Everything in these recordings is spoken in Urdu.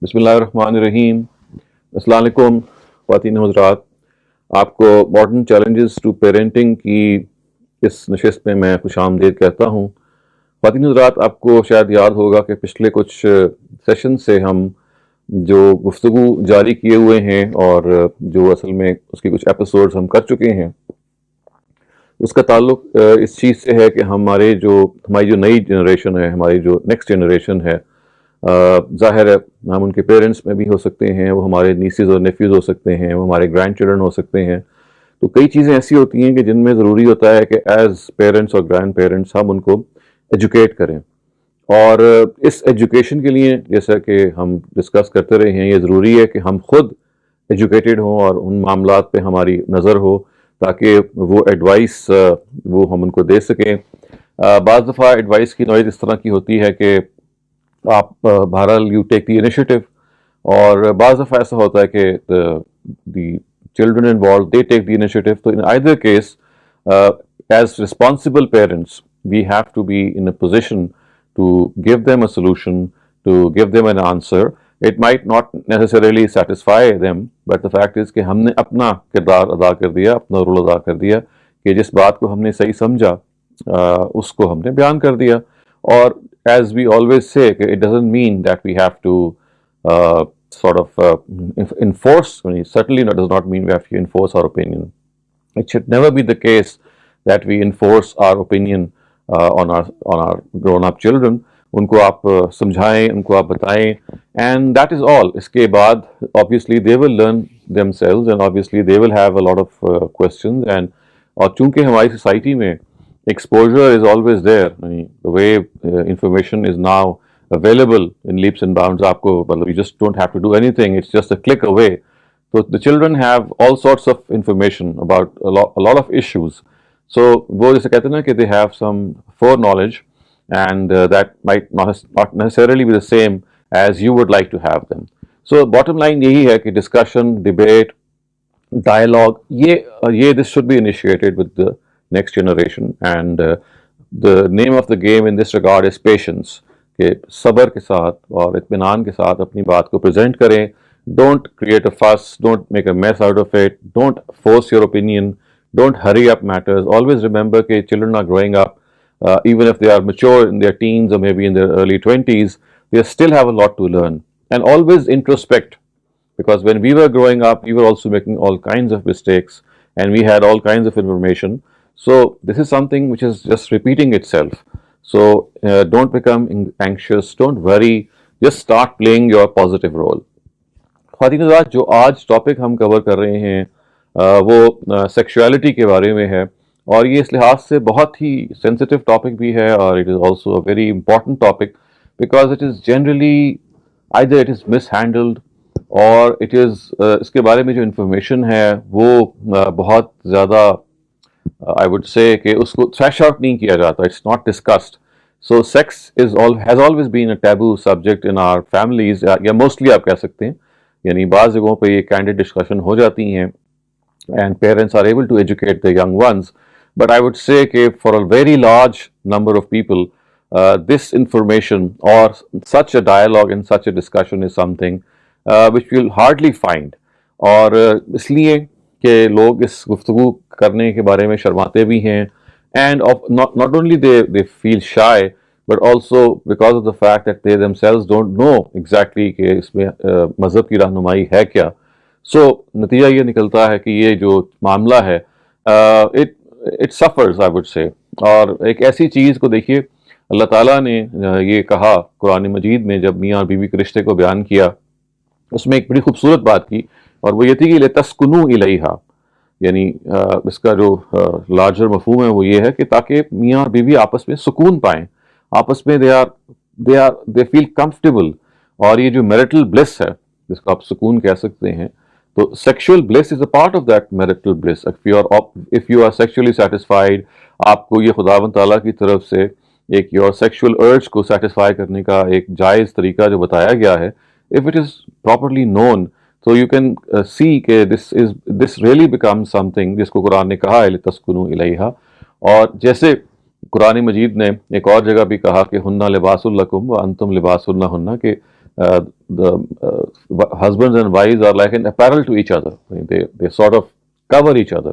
بسم اللہ الرحمن الرحیم۔ السلام علیکم خواتین حضرات، آپ کو ماڈرن چیلنجز ٹو پیرنٹنگ کی اس نشست میں خوش آمدید کہتا ہوں۔ خواتین حضرات، آپ کو شاید یاد ہوگا کہ پچھلے کچھ سیشن سے ہم جو گفتگو جاری کیے ہوئے ہیں اور جو اصل میں اس کے کچھ ایپیسوڈز ہم کر چکے ہیں، اس کا تعلق اس چیز سے ہے کہ ہماری جو نئی جنریشن ہے، ہماری جو نیکسٹ جنریشن ہے، ظاہر ہے ہم ان کے پیرنٹس میں بھی ہو سکتے ہیں، وہ ہمارے نیسز اور نیفیوز ہو سکتے ہیں، وہ ہمارے گرینڈ چلڈرن ہو سکتے ہیں۔ تو کئی چیزیں ایسی ہوتی ہیں کہ جن میں ضروری ہوتا ہے کہ ایز پیرنٹس اور گرینڈ پیرنٹس ہم ان کو ایجوکیٹ کریں، اور اس ایجوکیشن کے لیے جیسا کہ ہم ڈسکس کرتے رہے ہیں، یہ ضروری ہے کہ ہم خود ایجوکیٹڈ ہوں اور ان معاملات پہ ہماری نظر ہو تاکہ وہ ایڈوائس وہ ہم ان کو دے سکیں۔ بعض دفعہ ایڈوائس کی نوعیت اس طرح کی ہوتی ہے کہ آپ بہرحال یو ٹیک دی انیشیٹو، اور بعض دفعہ ایسا ہوتا ہے کہ the children involve they take the initiative. تو in either case as responsible parents we have to be in a position to give them a solution, to give them an answer. It might not necessarily satisfy them, but the fact is کہ ہم نے اپنا کردار ادا کر دیا، اپنا رول ادا کر دیا کہ جس بات کو ہم نے صحیح سمجھا اس کو ہم نے بیان کر دیا۔ اور as we always say کہ it doesn't mean that we have to sort of enforce, I mean, certainly does not mean we have to enforce our opinion. It should never be the case that we enforce our opinion on our grown-up children. ان کو آپ سمجھائیں، ان کو آپ بتائیں، and that is all. اس کے بعد obviously they will learn themselves and obviously they will have a lot of questions. And اور چونکہ ہماری سوسائٹی میں exposure is always there. I mean, the way information is now available in leaps and bounds, آپ کو مطلب you just don't have to do anything, it's just a click away. So the children have all sorts of information about a lot of issues. So وہ جیسے کہتے ہیں نا کہ they have some foreknowledge, and that might not necessarily be the same as you would like to have them. So bottom line یہی ہے کہ discussion, debate, dialogue, یہ this should be initiated with the next generation, and the name of the game in this regard is patience. کہ صبر کے ساتھ اور اطمینان کے ساتھ اپنی بات کو پریزنٹ کریں. Don't create a fuss, don't make a mess out of it, don't force your opinion, don't hurry up matters. Always remember کہ children are growing up, even if they are mature in their teens or maybe in their early 20s, they still have a lot to learn. And always introspect, because when we were growing up, we were also making all kinds of mistakes and we had all kinds of information. So this is something which is just repeating itself. So don't become anxious, don't worry, just start playing your positive role. خواتین حضرات، جو آج ٹاپک ہم کور کر رہے ہیں وہ سیکشولیٹی کے بارے میں ہے، اور یہ اس لحاظ سے بہت ہی سینسٹیو ٹاپک بھی ہے، اور it is also a very important topic because it is generally either it is mishandled اور اس کے بارے میں جو انفارمیشن ہے وہ بہت زیادہ I would say کہ اس کو thrash out نہیں کیا جاتا. It's not discussed. So sex has always been a taboo subject in our families, یا mostly آپ کہہ سکتے ہیں، یعنی بعض جگہوں پہ یہ candid discussion ہو جاتی ہیں and parents are able to educate the young ones. But I would say کہ for a very large number of people, this information or such a dialogue and such a discussion is something which you'll hardly find. اور اس لیے کہ لوگ اس گفتگو کرنے کے بارے میں شرماتے بھی ہیں، and not only they feel shy, but also because of the fact that they themselves don't know exactly کہ اس میں مذہب کی رہنمائی ہے کیا. So نتیجہ یہ نکلتا ہے کہ یہ جو معاملہ ہے it suffers, I would say. اور ایک ایسی چیز کو دیکھیے، اللہ تعالیٰ نے یہ کہا قرآن مجید میں جب میاں اور بیوی کے رشتے کو بیان کیا، اس میں ایک بڑی خوبصورت بات کی، اور وہ یہ تھی کہ لِتَسْكُنُوا إِلَيْهَا، یعنی اس کا جو لارجر مفہوم ہے وہ یہ ہے کہ تاکہ میاں اور بیوی آپس میں سکون پائیں، آپس میں they feel comfortable. اور یہ جو میرٹل بلس ہے جس کو آپ سکون کہہ سکتے ہیں، تو sexual bliss is a part of that marital bliss. if you are sexually satisfied، آپ کو یہ خداوند تعالیٰ کی طرف سے ایک your sexual urge کو سیٹسفائی کرنے کا ایک جائز طریقہ جو بتایا گیا ہے، if it is properly known, so you can see کہ this really becomes something جس کو قرآن نے کہا ہے لِتَسْكُنُوا إِلَيْهَا. اور جیسے قرآن مجید نے ایک اور جگہ بھی کہا کہ ہن لباس لکم وانتم لباس لہن، کہ the husbands and wives are like an apparel to each other. They sort of cover each other.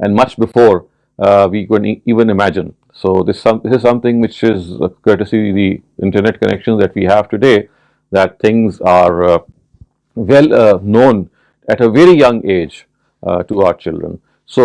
and much before we can even imagine. So this is something which is courtesy the internet connections that we have today, that things are well known at a very young age to our children. So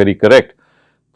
very correct.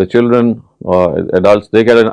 the children adults they get an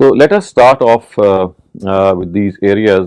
So let us start off with these areas,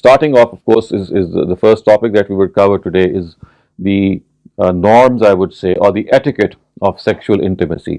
starting off of course is the first topic that we would cover today is the norms, I would say, or the etiquette of sexual intimacy.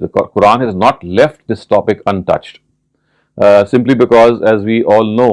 the Quran has not left this topic untouched simply because as we all know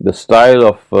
the style of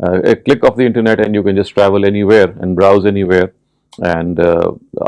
a click of the internet and you can just travel anywhere and browse anywhere, and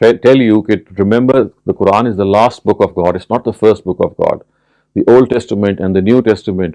tell you that remember the Quran is the last book of God, it's not the first book of God. The Old Testament and the New Testament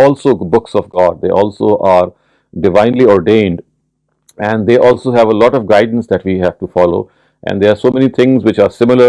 also books of God, they also are divinely ordained, and they also have a lot of guidance that we have to follow, and there are so many things which are similar,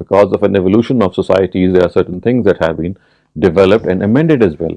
because of an evolution of societies there are certain things that have been developed and amended as well.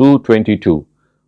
222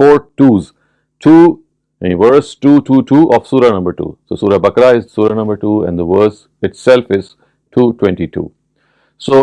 4 twos, 2 verse 222 of surah number 2. So surah Baqarah is surah number 2 and the verse itself is 222. So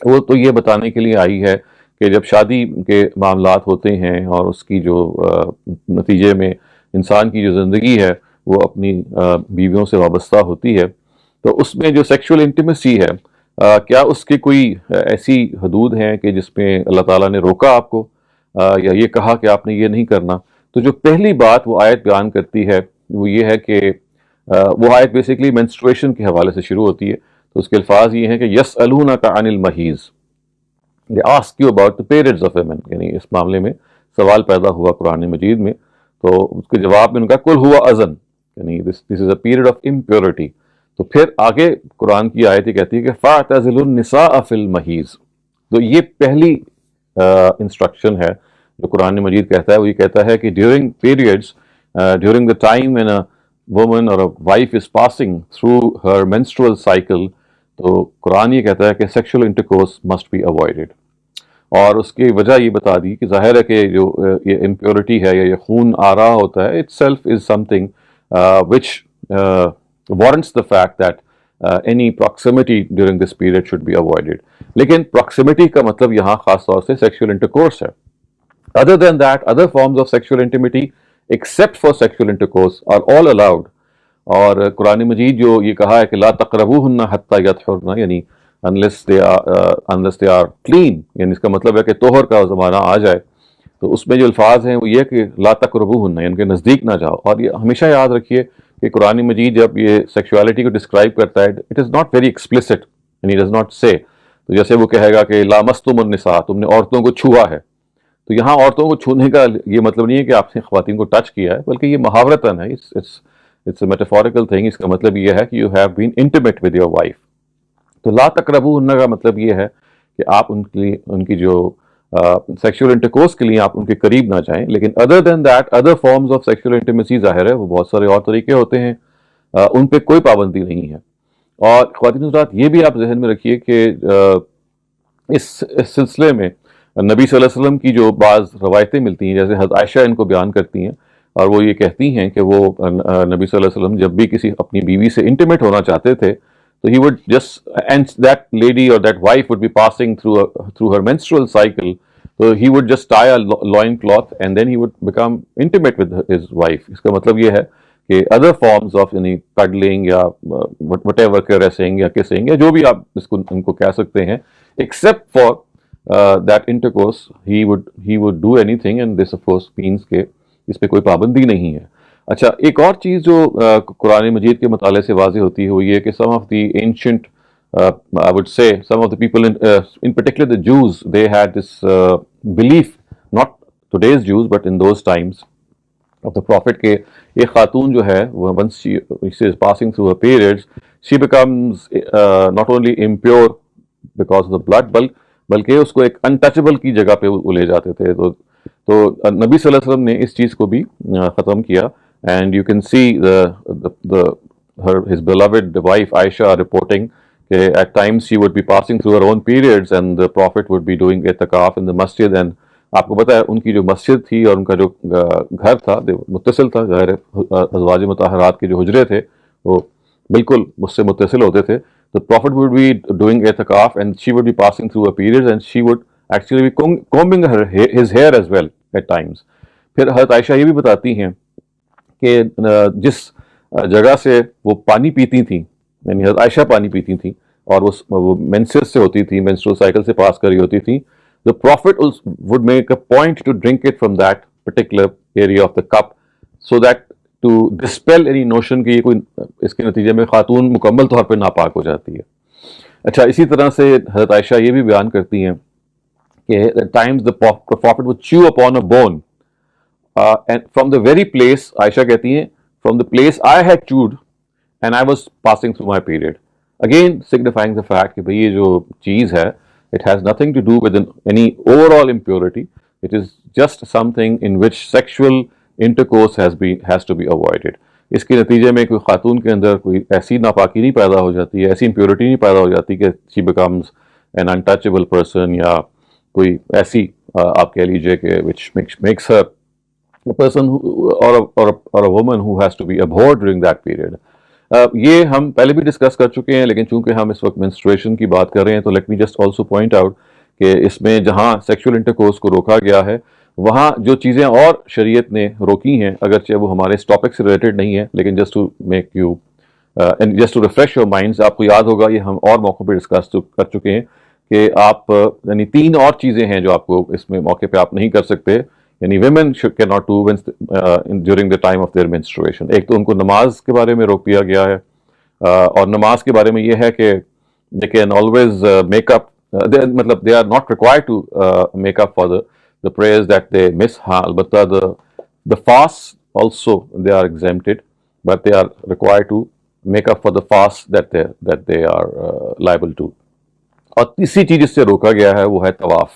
وہ تو یہ بتانے کے لیے آئی ہے کہ جب شادی کے معاملات ہوتے ہیں اور اس کی جو نتیجے میں انسان کی جو زندگی ہے وہ اپنی بیویوں سے وابستہ ہوتی ہے، تو اس میں جو سیکشول انٹیمیسی ہے، کیا اس کی کوئی ایسی حدود ہیں کہ جس میں اللہ تعالیٰ نے روکا آپ کو، یا یہ کہا کہ آپ نے یہ نہیں کرنا؟ تو جو پہلی بات وہ آیت بیان کرتی ہے وہ یہ ہے کہ وہ آیت بیسیکلی مینسٹریشن کے حوالے سے شروع ہوتی ہے، تو اس کے الفاظ یہ ہیں کہ یسألونک عن المحیض، they ask you about the periods of women، یعنی اس معاملے میں سوال پیدا ہوا قرآن مجید میں، تو اس کے جواب میں ان کا کل ہوا اذن، یعنی this is a period of impurity۔ تو پھر آگے قرآن کی آیت یہ کہتی ہے کہ فَاعْتَزِلُوا النِّسَاءَ فِي الْمَحِيضِ، تو یہ پہلی انسٹرکشن ہے جو قرآن مجید کہتا ہے، وہ یہ کہتا ہے کہ during periods, during the time when a woman or a wife is passing through her menstrual cycle، تو قرآن یہ کہتا ہے کہ sexual intercourse must be avoided۔ اور اس کی وجہ یہ بتا دی کہ ظاہر ہے کہ جو یہ امپیورٹی ہے یا یہ خون آ رہا ہوتا ہے، it self is some thing which warrants the fact that any proximity during this period should be avoided۔ لیکن proximity کا مطلب یہاں خاص طور سے sexual intercourse ہے۔ Other than that, other forms of sexual intimity except for sexual intercourse are all allowed۔ اور قرآن مجید جو یہ کہا ہے کہ لا تقربوہن حتی یطہرن، یعنی unless they are clean، یعنی اس کا مطلب ہے کہ طہر کا زمانہ آ جائے، تو اس میں جو الفاظ ہیں وہ یہ کہ لا تقربوہن، یعنی کہ نزدیک نہ جاؤ۔ اور یہ ہمیشہ یاد رکھیے کہ قرآن مجید جب یہ سیکشولیٹی کو ڈسکرائب کرتا ہے، it is not very explicit, یعنی ڈز ناٹ سے، تو جیسے وہ کہے گا کہ لامستم النساء، تم نے عورتوں کو چھوا ہے، تو یہاں عورتوں کو چھونے کا یہ مطلب نہیں ہے کہ آپ نے خواتین کو ٹچ کیا ہے، بلکہ یہ محاورتاً ہے، اٹس اے میٹافوریکل تھنگ۔ اس کا مطلب یہ ہے کہ you have been intimate with your wife. تو لا تقربوہن کا مطلب یہ ہے کہ آپ ان کی جو سیکشول انٹرکورس کے لیے آپ ان کے قریب نہ جائیں، لیکن other than that other forms of sexual intimacy ظاہر ہے وہ بہت سارے اور طریقے ہوتے ہیں، ان پہ کوئی پابندی نہیں ہے۔ اور خواتین حضرات یہ بھی آپ ذہن میں رکھیے کہ اس سلسلے میں نبی صلی اللہ علیہ وسلم کی جو بعض روایتیں ملتی ہیں، جیسے حضرت عائشہ ان کو بیان کرتی ہیں، اور وہ یہ کہتی ہیں کہ وہ نبی صلی اللہ علیہ وسلم جب بھی کسی اپنی بیوی سے انٹیمیٹ ہونا چاہتے تھے تو he would just, and that lady or that wife would be passing through her menstrual cycle, so he would just tie a loin cloth and then he would become intimate with his wife۔ اس کا مطلب یہ ہے کہ other forms of یعنی cuddling یا whatever caressing یا kissing یا جو بھی آپ اس کو ان کو کہہ سکتے ہیں، except for that intercourse he would do anything، and this of course means کہ اس پہ کوئی پابندی نہیں ہے۔ اچھا، ایک اور چیز جو قرآن مجید کے مطالعے سے واضح ہوتی ہے وہ یہ کہ some of the ancient I would say some of the people in particular the Jews, they had this belief, not today's Jews but in those times of the prophet، کہ ایک خاتون جو ہے وہ once she is passing through her periods she becomes not only impure because of the blood بلکہ اس کو ایک untouchable کی جگہ پہ وہ لے جاتے تھے۔ تو نبی صلی اللہ علیہ وسلم نے اس چیز کو بھی ختم کیا، and you can see his beloved wife Aisha reporting that at times she would be passing through her own periods and the prophet would be doing i'tikaf in the masjid، and آپ کو پتہ ہے ان کی جو مسجد تھی اور ان کا جو گھر تھا متصل تھا، ظاہر ازواج مطہرات کے جو حجرے تھے وہ بالکل اس سے متصل ہوتے تھے۔ The prophet would be doing i'tikaf and she would be passing through her periods and she would actually be combing his hair as well at times۔ پھر حضرت عائشہ یہ بھی بتاتی ہیں کہ جس جگہ سے وہ پانی پیتی تھیں، یعنی حضرت عائشہ پانی پیتی تھیں اور وہ مینسس سے ہوتی تھی، مینسٹرل سائیکل سے پاس کر رہی ہوتی تھیں، the prophet would make a point to drink it from that particular area of the cup so that to dispel any notion کہ یہ کوئی اس کے نتیجے میں خاتون مکمل طور پہ ناپاک ہو جاتی ہے۔ اچھا، اسی طرح سے حضرت عائشہ یہ بھی بیان کرتی ہیں کہ at times the prophet would chew upon a bone and from the very place، عائشہ کہتی ہیں from the place I had chewed and I was passing through my period، again signifying the fact کہ بھئی یہ جو چیز ہے it has nothing to do with any overall impurity، it is just something in which sexual intercourse has to be avoided۔ اس کے نتیجے میں کوئی خاتون کے اندر کوئی ایسی ناپاکی نہیں پیدا ہو جاتی ہے، ایسی امپیورٹی نہیں پیدا ہو جاتی کہ she becomes an untouchable person، یا کوئی ایسی آپ کہہ لیجئے کہ which makes her a person or a woman who has to be abhorred during that period۔ یہ ہم پہلے بھی ڈسکس کر چکے ہیں، لیکن چونکہ ہم اس وقت منسٹریشن کی بات کر رہے ہیں تو let me just also point out کہ اس میں جہاں سیکشول انٹرکورس کو روکا گیا ہے وہاں جو چیزیں اور شریعت نے روکی ہیں، اگرچہ وہ ہمارے اس ٹاپک سے ریلیٹڈ نہیں ہے، لیکن just to make you just to refresh your minds, آپ کو یاد ہوگا یہ ہم اور موقع پہ ڈسکس کر چکے ہیں کہ آپ یعنی 3 اور چیزیں ہیں جو آپ کو اس میں موقع پہ آپ نہیں کر سکتے، یعنی ویمن کی not do during the time of their menstruation. ایک تو ان کو نماز کے بارے میں روک دیا گیا ہے، اور نماز کے بارے میں یہ ہے کہ they can always make up مطلب they are not required to make up for the prayers that they miss. ہاں البتہ the fasts also they are exempted, but they are required to make up for the fast that they are liable to. اور تیسری چیز اس سے روکا گیا ہے وہ ہے طواف،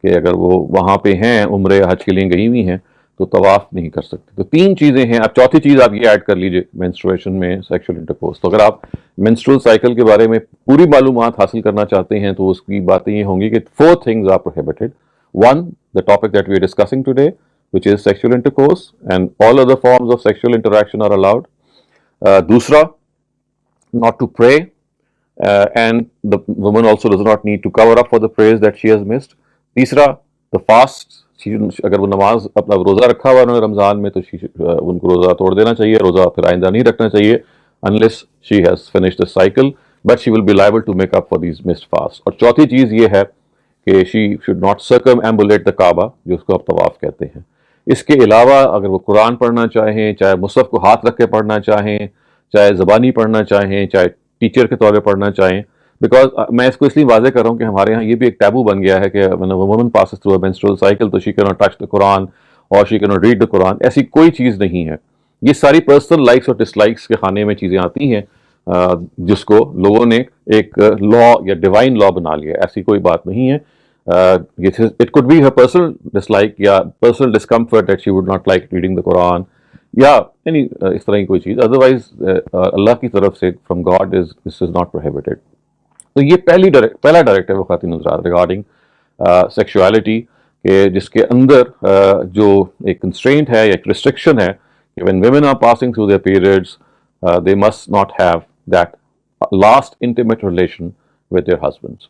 کہ اگر وہ وہاں پہ ہیں عمرے یا حج کے لیے گئی ہوئی ہیں تو طواف نہیں کر سکتے. تو 3 چیزیں ہیں. اب چوتھی چیز آپ یہ ایڈ کر لیجئے مینسٹرویشن میں سیکشول انٹرکورس. تو اگر آپ مینسٹرول سائیکل کے بارے میں پوری معلومات حاصل کرنا چاہتے ہیں تو اس کی باتیں یہ ہوں گی کہ 4 things are prohibited. 1, the topic that we are discussing today, which is sexual intercourse, and all other forms of sexual interaction are allowed. دوسرا, not to pray, and the woman also does not need to cover up for the prayers that she has missed. تیسرا, the fast, اگر وہ نماز اپنا روزہ رکھا ہوا انہوں نے رمضان میں تو ان کو روزہ توڑ دینا چاہیے، روزہ پھر آئندہ نہیں رکھنا چاہیے unless she has finished the cycle, but she will be liable to make up for these missed fasts. اور چوتھی چیز یہ ہے کہ she should not circumambulate the Kaaba، جو اس کو آپ طواف کہتے ہیں. اس کے علاوہ اگر وہ قرآن پڑھنا چاہیں، چاہے مصحف کو ہاتھ رکھ کے پڑھنا چاہیں، چاہے زبانی پڑھنا چاہیں، چاہے ٹیچر کے طور پہ پڑھنا چاہیں، بیکاز میں اس کو اس لیے واضح کر رہا ہوں کہ ہمارے ہاں یہ بھی ایک ٹیبو بن گیا ہے کہ when a woman passes through a menstrual cycle تو she cannot touch the Quran or she cannot read the Quran. ایسی کوئی چیز نہیں ہے. یہ ساری پرسنل لائکس اور ڈس لائکس کے خانے میں چیزیں آتی ہیں جس کو لوگوں نے ایک لا یا ڈیوائن لا بنا لیا. ایسی کوئی بات نہیں ہے. It could be her personal dislike یا personal discomfort that she would not like reading the Quran یا اس طرح کی کوئی چیز. ادروائز اللہ کی طرف سے from God this is not prohibited. تو یہ پہلا ڈائریکٹیو ہے خواتین حضرات ریگارڈنگ سیکشوالٹی، کہ جس کے اندر جو ایک کنسٹرینٹ ہے یا ایک ریسٹرکشن ہے کہ when women are passing through their periods they must not have that last intimate relation with their husbands.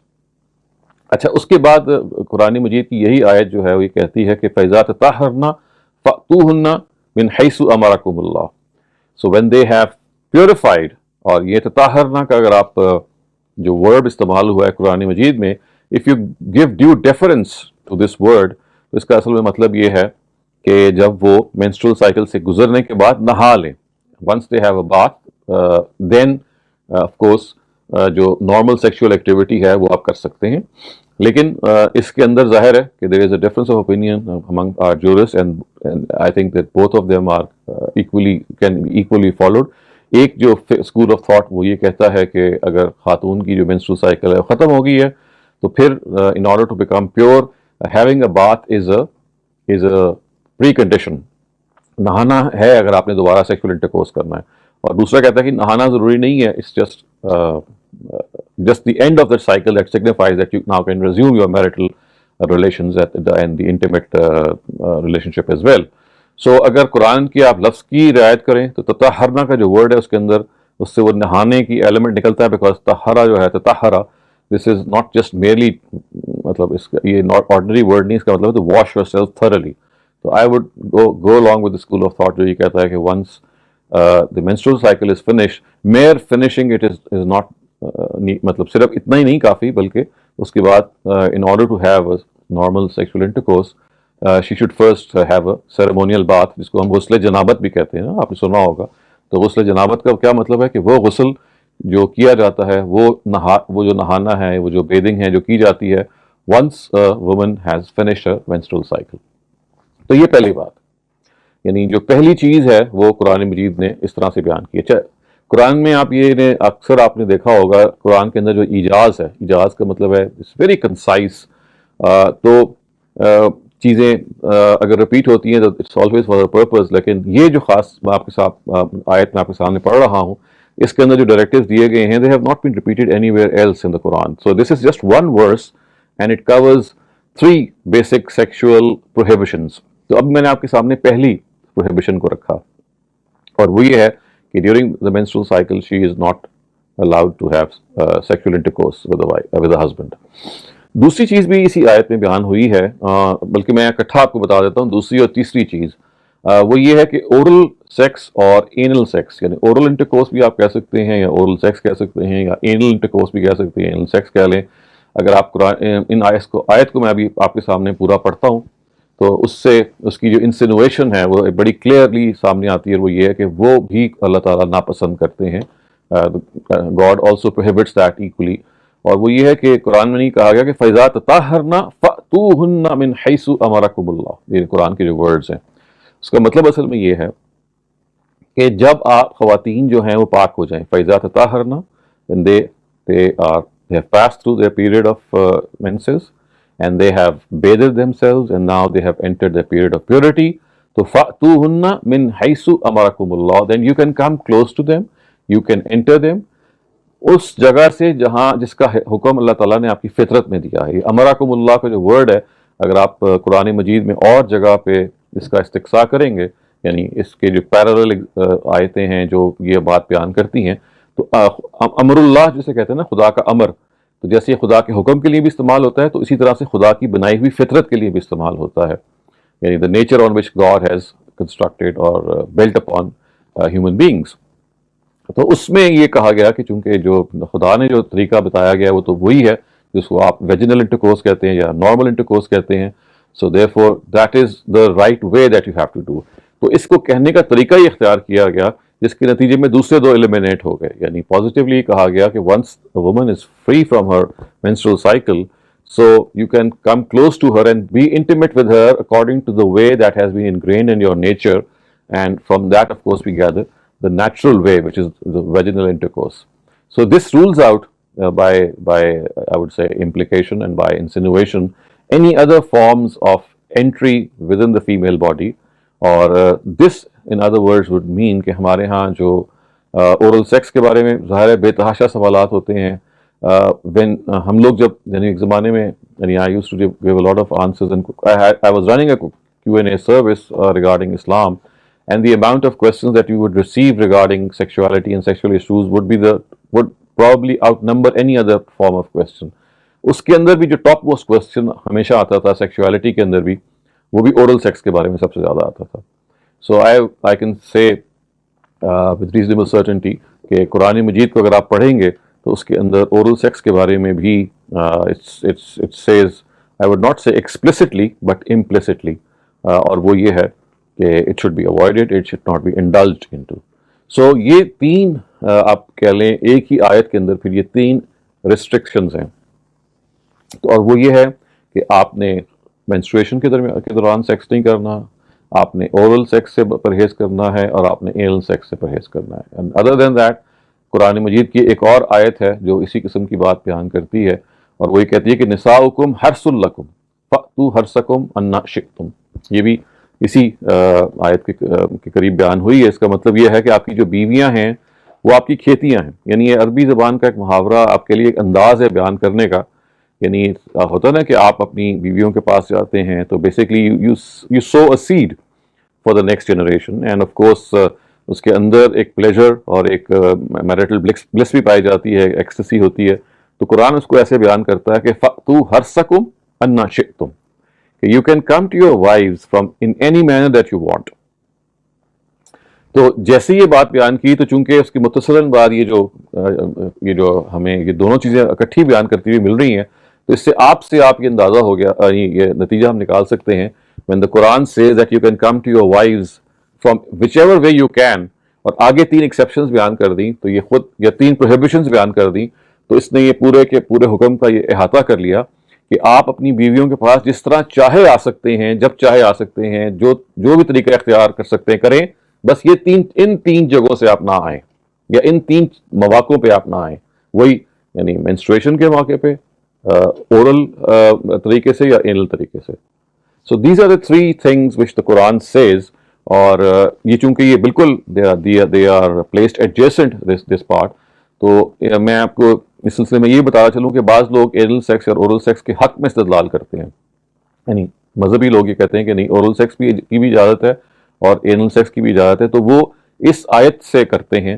اچھا، اس کے بعد قرآن مجید کی یہی آیت جو ہے وہ یہ کہتی ہے کہ فَإِذَا تَطَهَّرْنَ فَأْتُوهُنَّ مِنْ حَيْثُ أَمَرَكُمُ اللَّهُ. So when they have purified، اور یہ تطہرنا کا اگر آپ جو ورڈ استعمال ہوا ہے قرآن مجید میں، if you give due deference to this word، تو اس کا اصل میں مطلب یہ ہے کہ جب وہ menstrual cycle سے گزرنے کے بعد نہا لیں. once they have a bath then of course جو نارمل سیکشول ایکٹیویٹی ہے وہ آپ کر سکتے ہیں. لیکن اس کے اندر ظاہر ہے کہ there is a difference of opinion among our jurists and I think that both of them are can be equally followed. ایک جو اسکول آف تھاٹ وہ یہ کہتا ہے کہ اگر خاتون کی جو menstrual cycle ہے ختم ہو گئی ہے تو پھر in order to become pure having a bath is a precondition. نہانا ہے اگر آپ نے دوبارہ سیکشول انٹرکورس کرنا ہے. اور دوسرا کہتا ہے کہ نہانا ضروری نہیں ہے، it's just the end of that cycle that signifies that you now can resume your marital relations and the intimate relationship as well. So اگر قرآن کی آپ لفظ کی رعایت کریں تو تطہرنا کا جو ورڈ ہے اس کے اندر اس سے وہ نہانے کی ایلیمنٹ نکلتا ہے، بیکاز طہرہ جو ہے تطہرہ دس از ناٹ جسٹ میئرلی، مطلب اس کا یہ ناٹ آرڈنری ورڈ نہیں، اس کا مطلب ہے واش یور سیلف تھرلی. تو I would go along with the school of thought جو یہ کہتا ہے کہ once the menstrual cycle is finished, mere finishing it is not مطلب صرف اتنا ہی نہیں کافی، بلکہ اس کے بعد in order to have a normal sexual intercourse she should first have a ceremonial bath، جس کو ہم غسل جنابت بھی کہتے ہیں نا، آپ نے سنا ہوگا. تو غسل جنابت کا کیا مطلب ہے کہ وہ غسل جو کیا جاتا ہے وہ جو نہانا ہے، وہ جو بیدنگ ہے جو کی جاتی ہے once a woman has finished her menstrual cycle. تو یہ پہلی بات، یعنی جو پہلی چیز ہے وہ قرآن مجید نے اس طرح سے بیان کی. اچھا، قرآن میں آپ یہ اکثر آپ نے دیکھا ہوگا قرآن کے اندر جو ایجاز ہے، ایجاز کا مطلب ہے اٹس ویری کنسائز. تو چیزیں اگر ریپیٹ ہوتی ہیں تو اٹس آلویز فار پرپز. لیکن یہ جو خاص میں آپ کے ساتھ آیت میں آپ کے سامنے پڑھ رہا ہوں، اس کے اندر جو ڈائریکٹیوز دیے گئے ہیں they have not been repeated anywhere else in the Quran. So this is just one verse and it covers 3 basic sexual prohibitions. تو اب میں نے آپ کے سامنے پہلی prohibition کو رکھا، اور وہ یہ ہے کہ during the menstrual cycle she is not allowed to have sexual intercourse with a husband. دوسری چیز بھی اسی آیت میں بیان ہوئی ہے، بلکہ میں اکٹھا آپ کو بتا دیتا ہوں دوسری اور تیسری چیز، وہ یہ ہے کہ اورل سیکس اور اینل سیکس، یعنی اورل انٹرکورس بھی آپ کہہ سکتے ہیں یا اورل سیکس کہہ سکتے ہیں یا اینل انٹرکورس بھی کہہ سکتے ہیں، اینل سیکس کہہ لیں. اگر آپ قرآن ان آیت کو میں ابھی آپ کے سامنے پورا پڑھتا ہوں تو اس سے اس کی جو انسینویشن ہے وہ بڑی کلیئرلی سامنے آتی ہے، وہ یہ ہے کہ وہ بھی اللہ تعالیٰ ناپسند کرتے ہیں. God also prohibits that equally, اور وہ یہ ہے کہ قرآن میں نہیں کہا گیا کہ فَإِذَا تَطَهَّرْنَ فَأْتُوهُنَّ مِنْ حَيْثُ أَمَرَكُمُ اللَّهُ، یہ قرآن کے جو ورڈز ہیں اس کا مطلب اصل میں یہ ہے کہ جب آپ خواتین جو ہیں وہ پاک ہو جائیں، فَإِذَا تَطَهَّرْنَ when they have passed through their period of menses and they have bathed themselves and now they have entered their period of purity, so فَأْتُوهُنَّ مِنْ حَيْثُ أَمَرَكُمُ اللَّهُ، then you can come close to them, you can enter them اس جگہ سے جہاں جس کا حکم اللہ تعالیٰ نے آپ کی فطرت میں دیا ہے. امرکم اللہ کا جو ورڈ ہے اگر آپ قرآن مجید میں اور جگہ پہ اس کا استقصاء کریں گے، یعنی اس کے جو پیرالل آیتیں ہیں جو یہ بات بیان کرتی ہیں، تو امر اللہ جسے کہتے ہیں نا خدا کا امر، تو جیسے یہ خدا کے حکم کے لیے بھی استعمال ہوتا ہے تو اسی طرح سے خدا کی بنائی ہوئی فطرت کے لیے بھی استعمال ہوتا ہے، یعنی the nature on which God has constructed or built upon human beings. تو اس میں یہ کہا گیا کہ چونکہ جو خدا نے جو طریقہ بتایا گیا وہ تو وہی ہے جس کو آپ ویجنل انٹرکورس کہتے ہیں یا نارمل انٹرکورس کہتے ہیں. So therefore that is the right way that you have to do. تو اس کو کہنے کا طریقہ ہی اختیار کیا گیا جس کے نتیجے میں دوسرے دو ایلیمنیٹ ہو گئے. یعنی پازیٹیولی کہا گیا کہ once woman is free from her menstrual cycle, so you can come close to her and be intimate with her according to the way that has been ingrained in your nature, and from that of course we gather the natural way, which is the vaginal intercourse. So this rules out by I would say implication and by insinuation any other forms of entry within the female body, or this in other words would mean کہ ہمارے ہاں جو oral sex کے بارے میں ظاہر ہے بے تحاشا سوالات ہوتے ہیں. when ہم لوگ جب یعنی ایک زمانے میں یعنی I used to give a lot of answers and I was running a Q&A service regarding Islam, and the amount of questions that you would receive regarding sexuality and sexual issues would probably outnumber any other form of question. اس کے اندر بھی جو ٹاپ موسٹ کوشچن ہمیشہ آتا تھا سیکشوالٹی کے اندر بھی، وہ بھی اورل سیکس کے بارے میں سب سے زیادہ آتا تھا. سو I can say with reasonable certainty کہ قرآن مجید کو اگر آپ پڑھیں گے تو اس کے اندر اورل سیکس کے بارے میں بھی it says, I would not say explicitly but implicitly, اور وہ یہ ہے کہ it should be avoided, it should not be indulged into. So یہ تین آپ کہہ لیں ایک ہی آیت کے اندر پھر یہ تین ریسٹرکشنز ہیں. تو اور وہ یہ ہے کہ آپ نے مینسٹریشن کے دوران سیکس نہیں کرنا، آپ نے اورل سیکس سے پرہیز کرنا ہے، اور آپ نے اینل سیکس سے پرہیز کرنا ہے. اینڈ ادر دین دیٹ قرآن مجید کی ایک اور آیت ہے جو اسی قسم کی بات بیان کرتی ہے، اور وہ یہ کہتی ہے کہ نساؤکم حرث لکم فأتوا حرثکم انا شئتم. یہ بھی اسی آیت کے قریب بیان ہوئی ہے. اس کا مطلب یہ ہے کہ آپ کی جو بیویاں ہیں وہ آپ کی کھیتیاں ہیں. یعنی یہ عربی زبان کا ایک محاورہ آپ کے لیے ایک انداز ہے بیان کرنے کا. یعنی ہوتا نا کہ آپ اپنی بیویوں کے پاس جاتے ہیں تو basically you sow a seed for the next generation, and of course اس کے اندر ایک پلیجر اور ایک میرٹل بلس بھی پائی جاتی ہے، ایکسٹسی ہوتی ہے. تو قرآن اس کو ایسے بیان کرتا ہے کہ فأتوا حرثکم انا شئتم، کہ you can come to your wives from in any manner that you want. تو جیسے یہ بات بیان کی تو چونکہ اس کی متصلاً بعد یہ جو ہمیں یہ دونوں چیزیں اکٹھی بیان کرتی ہوئی مل رہی ہیں، تو اس سے آپ یہ اندازہ ہو گیا، یہ نتیجہ ہم نکال سکتے ہیں when the Quran says that you can come to your wives from whichever way you can، اور آگے تین ایکسیپشنز بیان کر دیں تو یہ خود یا تین پروہیبیشنز بیان کر دیں، تو اس نے یہ پورے کے پورے حکم کا یہ احاطہ کر لیا کہ آپ اپنی بیویوں کے پاس جس طرح چاہے آ سکتے ہیں، جب چاہے آ سکتے ہیں، جو بھی طریقہ اختیار کر سکتے ہیں کریں، بس یہ ان تین جگہوں سے آپ نہ آئیں یا ان تین مواقعوں پہ آپ نہ آئیں. وہی یعنی مینسٹریشن کے موقع پہ، اورل طریقے سے یا اینل طریقے سے. So these are the three things which the Quran says. اور یہ چونکہ یہ بالکل they are placed adjacent this part, تو میں آپ کو اس سلسلے میں یہ بتانا چلوں کہ بعض لوگ اینل سیکس اور اورل سیکس کے حق میں استدلال کرتے ہیں. یعنی مذہبی لوگ یہ کہتے ہیں کہ نہیں، اورل سیکس کی بھی اجازت ہے اور اینل سیکس کی بھی اجازت ہے. تو وہ اس آیت سے کرتے ہیں،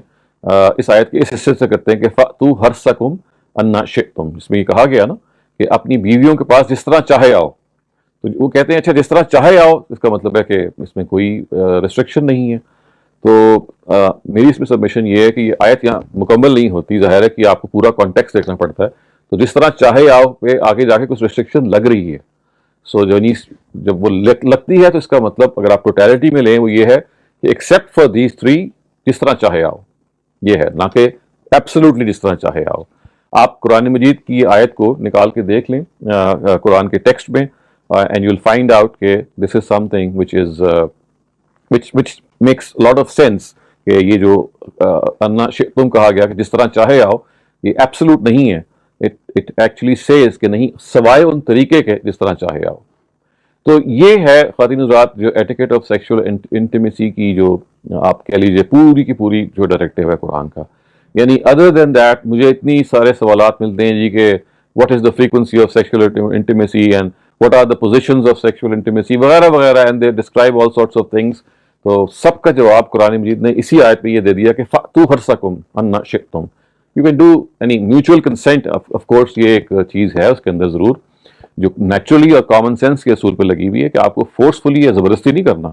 اس آیت کے اس حصے سے کرتے ہیں کہ فَأْتُوا حَرْثَكُمْ أَنَّ شِئْتُمْ، اس میں یہ کہا گیا نا کہ اپنی بیویوں کے پاس جس طرح چاہے آؤ. تو وہ کہتے ہیں اچھا جس طرح چاہے آؤ، اس کا مطلب ہے کہ اس میں کوئی ریسٹرکشن نہیں ہے. تو میری اس میں سبمیشن یہ ہے کہ یہ آیت یہاں مکمل نہیں ہوتی، ظاہر ہے کہ آپ کو پورا کانٹیکسٹ دیکھنا پڑتا ہے. تو جس طرح چاہے آؤ پہ آگے جا کے کچھ ریسٹرکشن لگ رہی ہے. سو جب وہ لگتی ہے تو اس کا مطلب اگر آپ ٹوٹیلٹی میں لیں وہ یہ ہے کہ ایکسیپٹ فار دیز تھری، جس طرح چاہے آؤ، یہ ہے، نہ کہ ایبسولوٹلی جس طرح چاہے آؤ. آپ قرآن مجید کی آیت کو نکال کے دیکھ لیں قرآن کے ٹیکسٹ میں، and you will find out کہ this is something which makes a lot of sense کہ یہ جو انا شئتم کہا گیا کہ جس طرح چاہے آؤ، یہ ایبسولوٹ نہیں ہے. it actually says کہ نہیں، سوائے ان طریقے کے جس طرح چاہے آؤ. تو یہ ہے خواتین حضرات جو ایٹیکیٹ آف سیکشول انٹیمیسی کی جو آپ کہہ لیجیے پوری کی پوری جو ڈائریکٹیو ہے قرآن کا. یعنی ادر دین دیٹ مجھے اتنی سارے سوالات ملتے ہیں جی کہ what is the frequency of sexual intimacy and what are the positions of sexual intimacy وغیرہ وغیرہ، and they describe all sorts of things. تو سب کا جواب قرآن مجید نے اسی آیت پہ یہ دے دیا کہ فَأْتُوا حَرْثَكُمْ أَنَّ شِئْتُمْ. You can do any mutual consent, of course یہ ایک چیز ہے اس کے اندر ضرور جو نیچرلی اور کامن سینس کے اصول پہ لگی ہوئی ہے کہ آپ کو فورسفلی یا زبردستی نہیں کرنا،